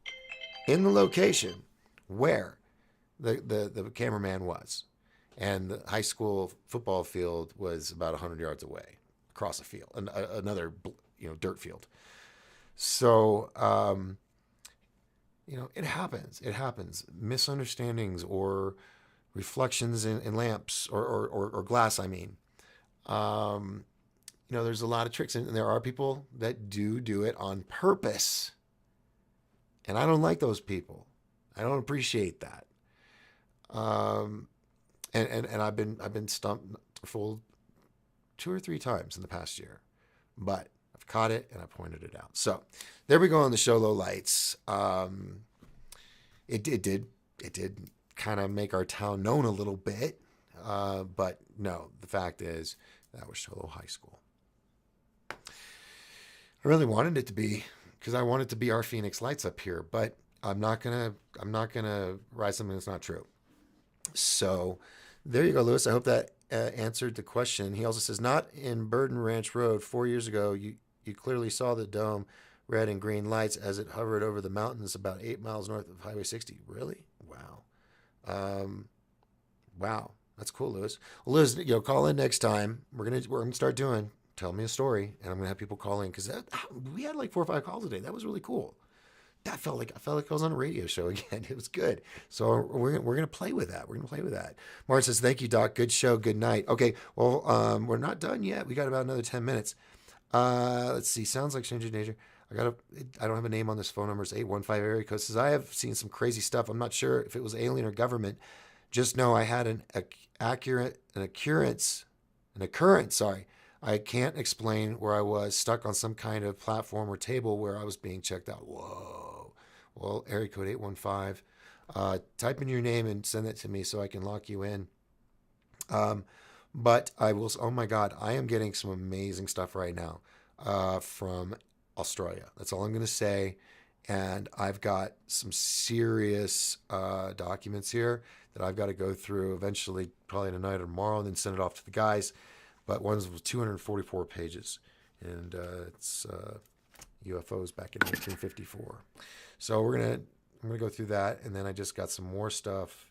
in the location where the cameraman was. And the high school football field was about 100 yards away across a field, another dirt field. So, it happens. It happens. Misunderstandings or reflections in lamps or glass, I mean. There's a lot of tricks, and there are people that do it on purpose. And I don't like those people. I don't appreciate that. And I've been stumped fooled 2 or 3 times in the past year, but I've caught it and I pointed it out. So there we go on the show low lights. It did kind of make our town known a little bit, but no, the fact is that was Show Low High School. I really wanted it to be, because I wanted to be our Phoenix Lights up here, but I'm not gonna write something that's not true. So there you go, Lewis. I hope that answered the question. He also says, not in Burden Ranch Road. 4 years ago, you clearly saw the dome, red and green lights as it hovered over the mountains about 8 miles north of Highway 60. Really? Wow. Wow. That's cool, Lewis. Well, Lewis, call in next time. We're gonna start doing Tell Me a Story, and I'm gonna have people call in, because we had like 4 or 5 calls a day. That was really cool. I felt like I was on a radio show again. It was good. So we're gonna play with that. We're gonna play with that. Martin says, "Thank you, Doc. Good show. Good night." Okay. Well, we're not done yet. We got about another 10 minutes. Let's see. Sounds like Stranger Danger. I don't have a name on this phone number. It's 815 area code. Says, I have seen some crazy stuff. I'm not sure if it was alien or government. Just know I had an occurrence. Sorry. I can't explain where I was, stuck on some kind of platform or table where I was being checked out. Whoa. Well, area code 815. Type in your name and send it to me so I can lock you in. But I will, oh my God, I am getting some amazing stuff right now from Australia. That's all I'm going to say. And I've got some serious documents here that I've got to go through eventually, probably tonight or tomorrow, and then send it off to the guys. But one's was 244 pages, and it's UFOs back in 1954. So I'm gonna go through that, and then I just got some more stuff,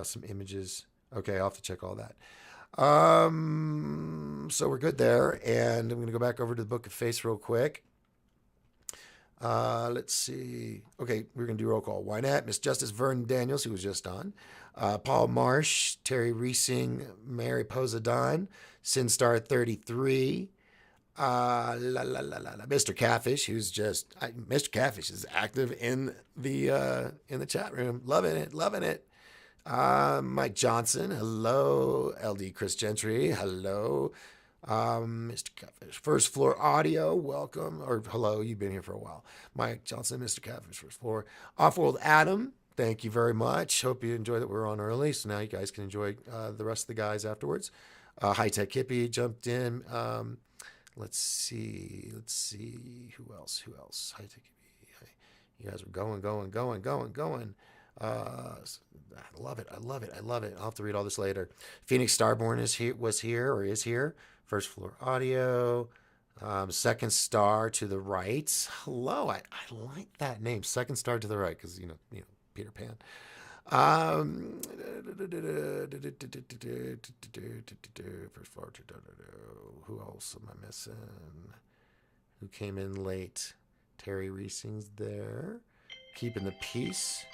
some images. Okay, I'll have to check all that. So we're good there, and I'm gonna go back over to the Book of Face real quick. Let's see. Okay, we're going to do roll call. Wynette, Miss Justice Vernon Daniels, who was just on. Paul Marsh, Terry Reesing, Mary Posadon, Sinstar 33. Mr. Catfish, who's just Mr. Catfish is active in the chat room. Loving it. Mike Johnson, hello. LD Chris Gentry, hello. Mr. Catfish, First Floor Audio, welcome, or hello, you've been here for a while. Mike Johnson, Mr. Catfish, First Floor. Off-World Adam, thank you very much. Hope you enjoyed that we're on early, so now you guys can enjoy the rest of the guys afterwards. High Tech Hippie jumped in. Let's see. Who else? High Tech Hippie. You guys are going. I love it. I'll have to read all this later. Phoenix Starborn is here. First Floor Audio. Second Star to the right. Hello. I like that name. Second Star to the right, because Peter Pan. First Floor. Who else am I missing? Who came in late? Terry Reesing's there. Keeping the peace.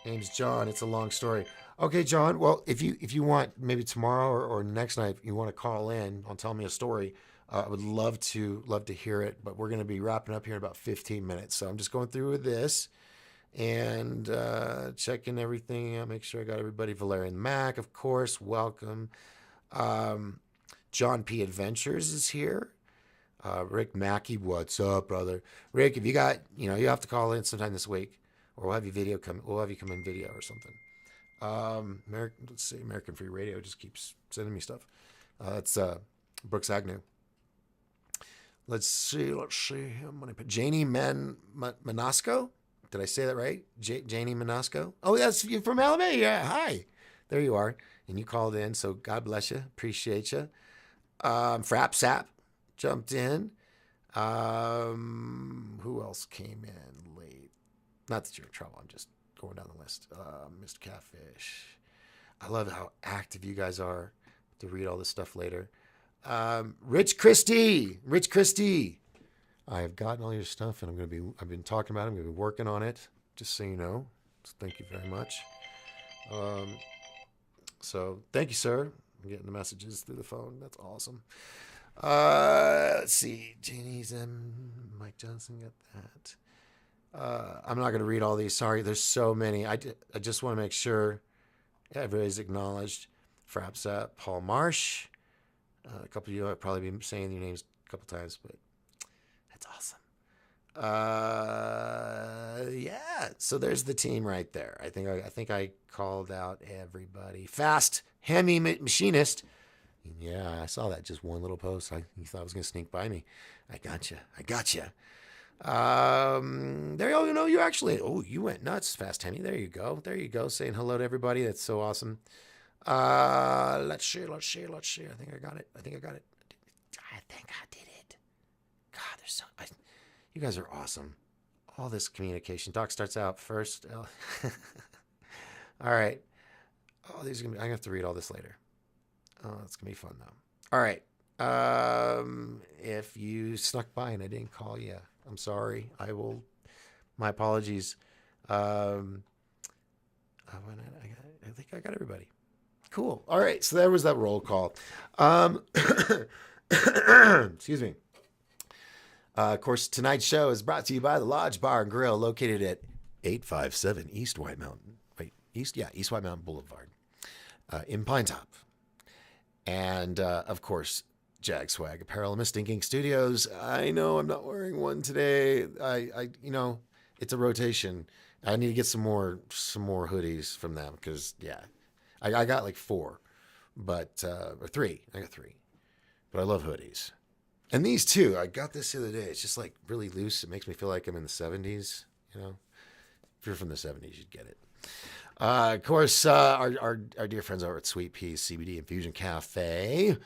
Name's John. It's a long story. Okay, John. Well, if you want, maybe tomorrow or next night, you want to call in on Tell Me a Story, I would love to hear it. But we're going to be wrapping up here in about 15 minutes. So I'm just going through with this and checking everything out. Make sure I got everybody. Valerian Mac, of course. Welcome. John P. Adventures is here. Rick Mackey, what's up, brother? Rick, if you got, you have to call in sometime this week. Or we'll have you come in video or something. Let's see, American Free Radio just keeps sending me stuff. That's Brooks Agnew. Let's see. I'm gonna put Janie Manasco. Did I say that right? Janie Manasco. Oh, that's you from Alabama. Yeah, hi. There you are. And you called in, so God bless you. Appreciate you. Frap Sap jumped in. Who else came in late? Not that you're in trouble. I'm just going down the list. Mr. Catfish. I love how active you guys are. To read all this stuff later. Rich Christie. I have gotten all your stuff, and I've been talking about it. I'm going to be working on it, just so you know. So thank you very much. So thank you, sir. I'm getting the messages through the phone. That's awesome. Let's see. Janie's Mike Johnson got that. I'm not going to read all these. Sorry, there's so many. I just want to make sure everybody's acknowledged. Perhaps Paul Marsh. A couple of you have probably been saying your names a couple times, but that's awesome. Yeah. So there's the team right there. I think I called out everybody. Fast Hemi Machinist. Yeah, I saw that. Just one little post. You thought I was going to sneak by me. I gotcha. There you go. You actually. Oh, you went nuts, Fast Hemi. There you go. Saying hello to everybody. That's so awesome. Let's share. I think I got it. I think I did it. God, you guys are awesome. All this communication. Doc starts out first. All right. Oh, these are gonna be. I'm gonna have to read all this later. Oh, it's gonna be fun though. All right. If you snuck by and I didn't call you, I'm sorry. I will. My apologies. I think I got everybody. Cool. All right. So there was that roll call. Excuse me. Of course, tonight's show is brought to you by the Lodge Bar and Grill, located at 857 East White Mountain. East White Mountain Boulevard, in Pine Top. And of course, Jag Swag Apparel and Mystic Ink Studios. I know I'm not wearing one today. I it's a rotation. I need to get some more hoodies from them because I got like 4, but or 3. I got 3, but I love hoodies. And these too. I got this the other day. It's just like really loose. It makes me feel like I'm in the 70s. If you're from the 70s, you'd get it. Of course, our dear friends over at Sweet Peas CBD Infusion Cafe,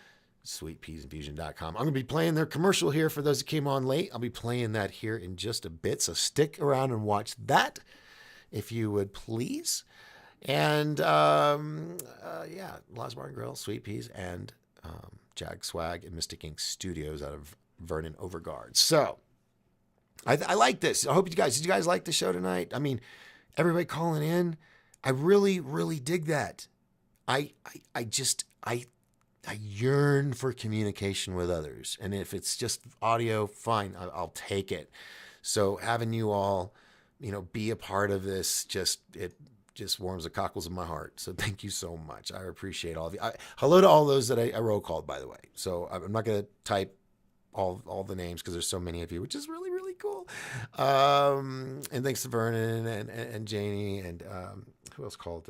sweetpeasinfusion.com. I'm going to be playing their commercial here for those that came on late. I'll be playing that here in just a bit, so stick around and watch that, if you would please. And Lodge Bar and Grill, Sweet Peas, and Jag Swag and Mystic Ink Studios out of Vernon Overguard. So I like this. I hope did you guys like the show tonight? I mean, everybody calling in. I really, really dig that. I yearn for communication with others. And if it's just audio, fine, I'll take it. So having you all, be a part of this, it just warms the cockles of my heart. So thank you so much. I appreciate all of you. Hello to all those that I roll called, by the way. So I'm not going to type all the names because there's so many of you, which is really, really cool. And thanks to Vernon and Janie and who else called?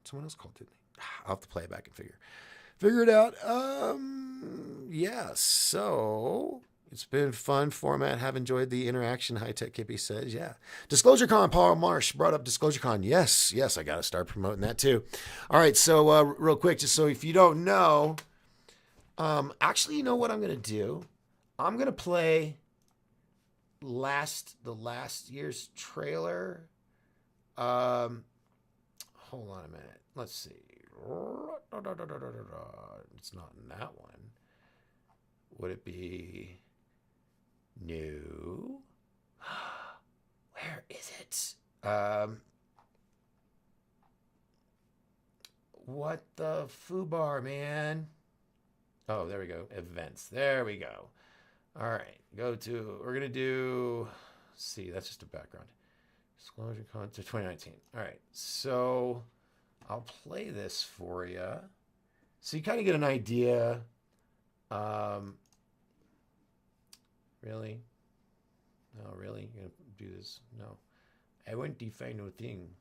Someone else called, didn't he? I'll have to play it back and figure it out. So it's been fun format. Have enjoyed the interaction. High Tech Kippy says, yeah. DisclosureCon, Paul Marsh brought up DisclosureCon. Yes, I got to start promoting that too. All right, so real quick, just so if you don't know, actually, you know what I'm going to do? I'm going to play the last year's trailer. Hold on a minute. Let's see. It's not in that one. Would it be? No. Where is it? What the foobar, man? Oh, there we go. Events. There we go. All right. We're going to do, see, that's just a background. Disclosure Con to 2019. All right. So I'll play this for you. So you kind of get an idea. Really? No, really? You're going to do this? No. I wouldn't define no thing.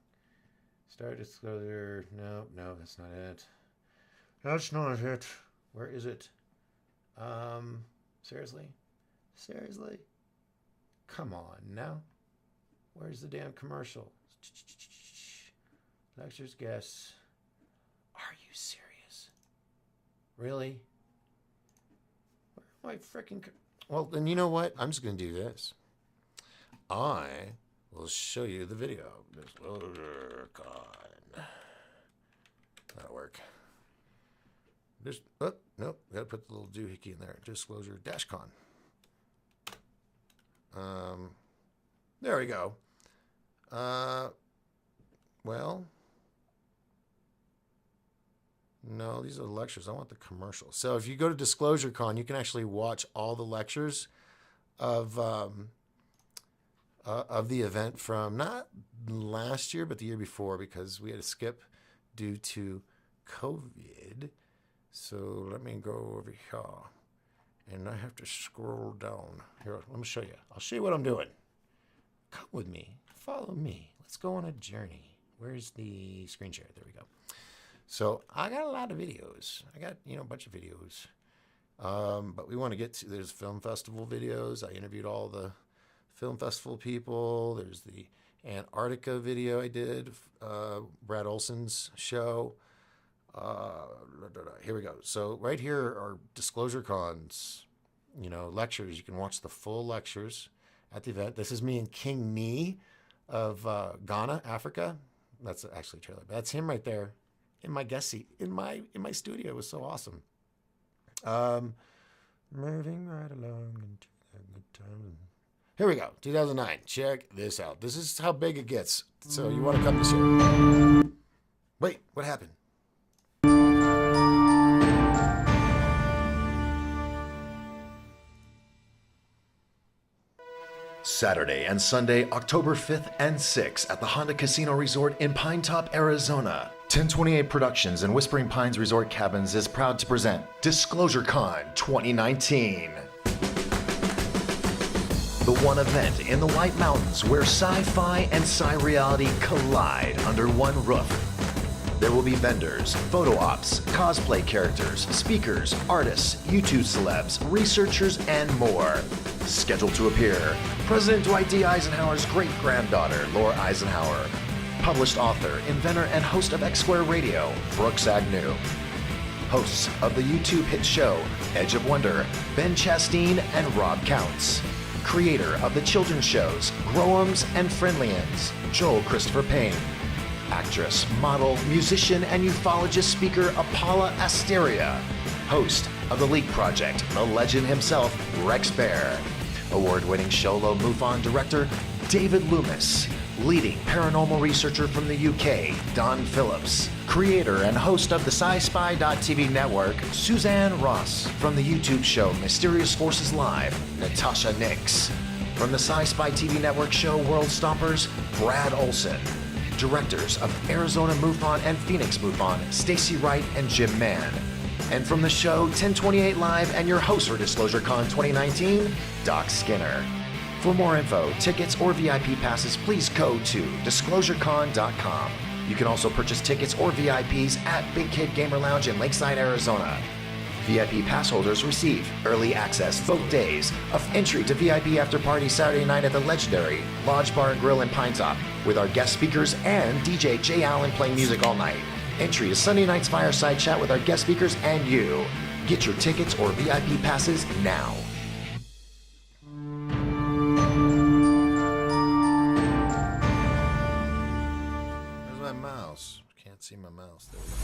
Start disclosure. No, that's not it. That's not it. Where is it? Seriously? Come on now. Where's the damn commercial? Lectures, guests. Are you serious? Really? Where am I freaking... Well, then you know what? I'm just going to do this. I we'll show you the video. Disclosure Con. That'll work. Just, oh, nope, gotta put the little doohickey in there. Disclosure dash con. There we go. Well, no, these are the lectures. I want the commercial. So if you go to Disclosure Con, you can actually watch all the lectures of the event from not last year, but the year before, because we had to skip due to COVID. So let me go over here, and I have to scroll down. Here, let me show you. I'll show you what I'm doing. Come with me. Follow me. Let's go on a journey. Where's the screen share? There we go. So I got a lot of videos. I got, a bunch of videos. But we want to get to, there's film festival videos. I interviewed all the film festival people. There's the Antarctica video I did, Brad Olson's show. Here we go. So right here are Disclosure Con's, lectures. You can watch the full lectures at the event. This is me and King Nee of Ghana, Africa. That's actually a trailer. But that's him right there in my guest seat in my studio. It was so awesome. Moving right along into that good time. Here we go. 2009. Check this out. This is how big it gets. So you want to come this year. Wait, what happened? Saturday and Sunday, October 5th and 6th at the Honda Casino Resort in Pine Top, Arizona. 1028 Productions and Whispering Pines Resort Cabins is proud to present Disclosure Con 2019. The one event in the White Mountains where sci-fi and sci-reality collide under one roof. There will be vendors, photo ops, cosplay characters, speakers, artists, YouTube celebs, researchers, and more. Scheduled to appear, President Dwight D. Eisenhower's great-granddaughter, Laura Eisenhower. Published author, inventor, and host of X Square Radio, Brooks Agnew. Hosts of the YouTube hit show, Edge of Wonder, Ben Chastain and Rob Counts. Creator of the children's shows, Growums and Friendlyans, Joel Christopher Payne. Actress, model, musician, and ufologist speaker Apala Asteria. Host of The Leak Project, the legend himself, Rex Bear. Award-winning Sholo MUFON director, David Loomis. Leading paranormal researcher from the UK, Don Phillips. Creator and host of the SciSpy.tv network, Suzanne Ross. From the YouTube show Mysterious Forces Live, Natasha Nix. From the SciSpy TV network show World Stompers, Brad Olson. Directors of Arizona MUFON and Phoenix MUFON, Stacy Wright and Jim Mann. And from the show 1028 Live and your host for Disclosure Con 2019, Docskinner. For more info, tickets, or VIP passes, please go to disclosurecon.com. You can also purchase tickets or VIPs at Big Kid Gamer Lounge in Lakeside, Arizona. VIP pass holders receive early access both days of entry to VIP after party Saturday night at the legendary Lodge Bar and Grill in Pine Top with our guest speakers and DJ Jay Allen playing music all night. Entry to Sunday night's fireside chat with our guest speakers and you. Get your tickets or VIP passes now. Where's my mouse? Can't see my mouse. There we go.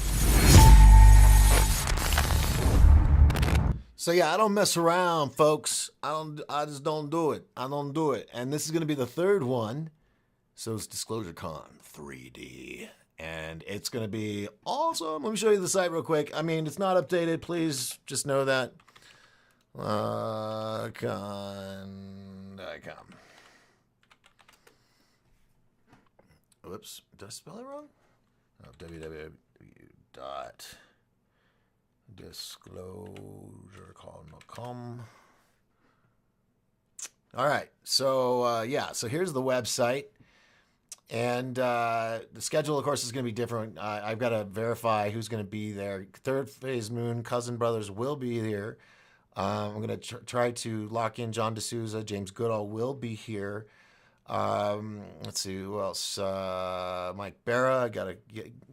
So yeah, I don't mess around, folks. I just don't do it. I don't do it. And this is going to be the third one. So it's Disclosure Con 3D. And it's going to be awesome. Let me show you the site real quick. I mean, it's not updated. Please just know that. Con.com. Whoops. Did I spell it wrong? Oh, www.disclosurecon.com. All right. So, so here's the website. And the schedule, of course, is going to be different. I've got to verify who's going to be there. Third Phase Moon, Cousin Brothers will be here. I'm going to try to lock in John D'Souza. James Goodall will be here. Let's see, who else? Mike Barra, I got to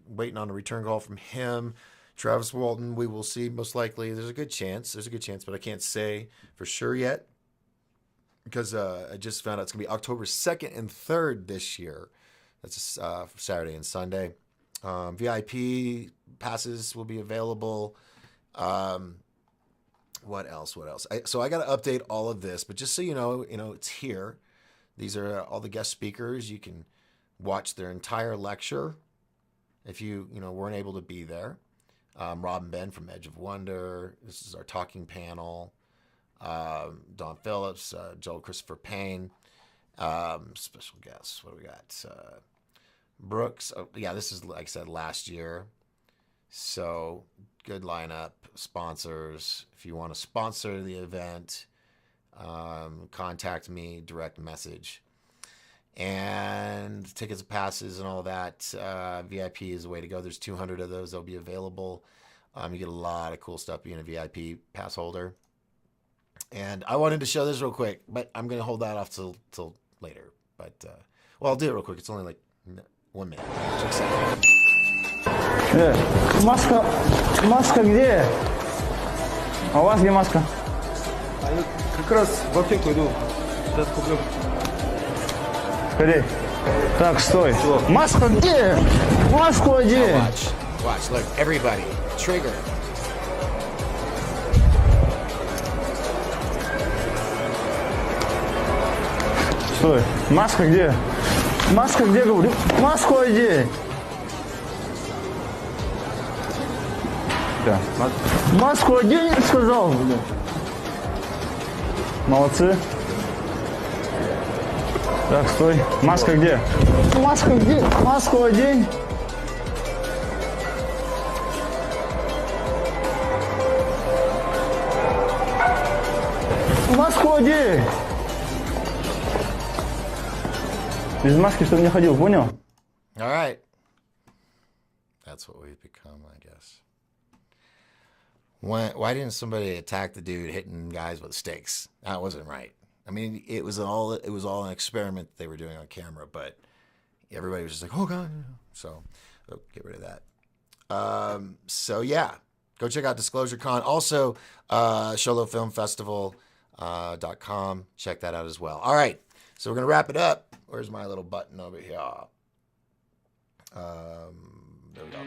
waiting on a return call from him. Travis Walton, we will see most likely. There's a good chance, but I can't say for sure yet. because I just found out it's going to be October 2nd and 3rd this year. That's Saturday and Sunday. VIP passes will be available. What else? So I got to update all of this, but just so you know, it's here. These are all the guest speakers. You can watch their entire lecture if you weren't able to be there. Rob and Ben from Edge of Wonder. This is our talking panel. Don Phillips, Joel Christopher Payne. Special guests. What do we got? Brooks. Oh, yeah, this is, like I said, last year. So good lineup. Sponsors. If you want to sponsor the event, contact me, direct message. And tickets, passes, and all that. VIP is the way to go. There's 200 of those. They'll be available. You get a lot of cool stuff being a VIP pass holder. And I wanted to show this real quick, but I'm going to hold that off till later. But, I'll do it real quick. It's only like 1 minute. Check this out. Маска где? А у вас где маска? Как раз в аптеку иду. Сейчас куплю. Ходи. Так, стой. Маска где? Маску где? Watch, look, everybody. Trigger. Стой. Маска где? Маска где, говорю? Маску одень. Маску одень, сказал. Молодцы. Так, стой. Маска где? Маска где? Маску одень. Маску одень. Без маски, чтобы не ходил, понял? All right. That's what we've become, I guess. Why didn't somebody attack the dude hitting guys with sticks? That wasn't right. I mean, it was all an experiment they were doing on camera, but everybody was just like, oh God. So get rid of that. So yeah, go check out Disclosure Con. Also, ShowLoFilmFestival.com. Check that out as well. All right. So we're going to wrap it up. Where's my little button over here? There we go.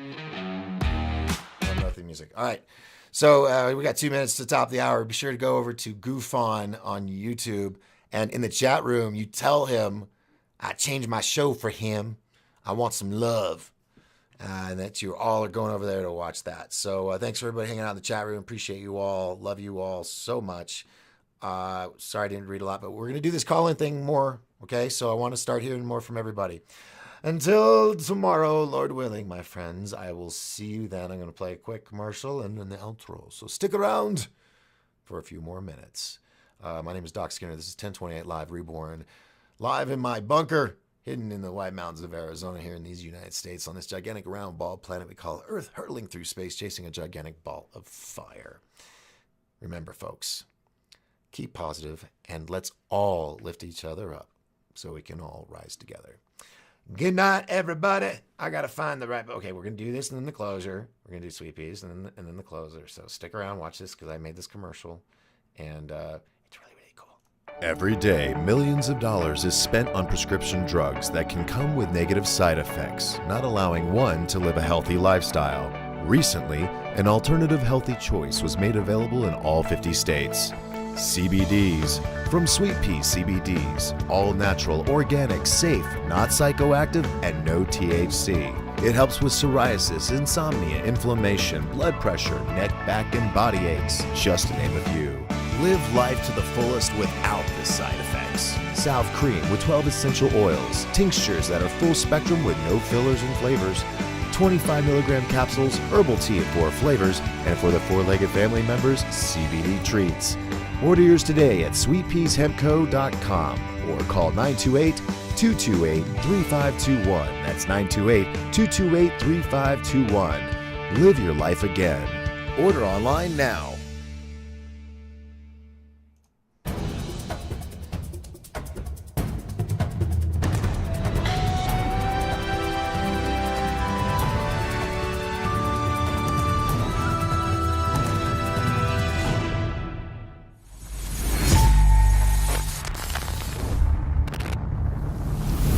Nothing music. All right. So we got 2 minutes to top the hour. Be sure to go over to Goofon on YouTube. And in the chat room, you tell him, I changed my show for him. I want some love. And that you all are going over there to watch that. So thanks for everybody hanging out in the chat room. Appreciate you all. Love you all so much. Sorry I didn't read a lot, but we're going to do this call-in thing more. Okay, so I want to start hearing more from everybody. Until tomorrow, Lord willing, my friends, I will see you then. I'm going to play a quick commercial and then the outro. So stick around for a few more minutes. My name is Docskinner. This is 1028 Live Reborn. Live in my bunker, hidden in the White Mountains of Arizona here in these United States on this gigantic round ball planet we call Earth, hurtling through space, chasing a gigantic ball of fire. Remember, folks, keep positive and let's all lift each other up so we can all rise together. Good night, everybody. I got to find the right... Okay, we're going to do this and then the closure. We're going to do Sweet Peas and then the closer. So stick around, watch this because I made this commercial. And it's really, really cool. Every day, millions of dollars is spent on prescription drugs that can come with negative side effects, not allowing one to live a healthy lifestyle. Recently, an alternative healthy choice was made available in all 50 states. CBDs from Sweet Pea CBDs, all natural, organic, safe, not psychoactive, and no THC. It helps with psoriasis, insomnia, inflammation, blood pressure, neck, back, and body aches, just to name a few. Live life to the fullest without the side effects. South Cream with 12 essential oils, tinctures that are full spectrum with no fillers and flavors, 25 milligram capsules, herbal tea in 4 flavors, and for the 4-legged family members, CBD treats. Order yours today at sweetpeashempco.com or call 928-228-3521. That's 928-228-3521. Live your life again. Order online now.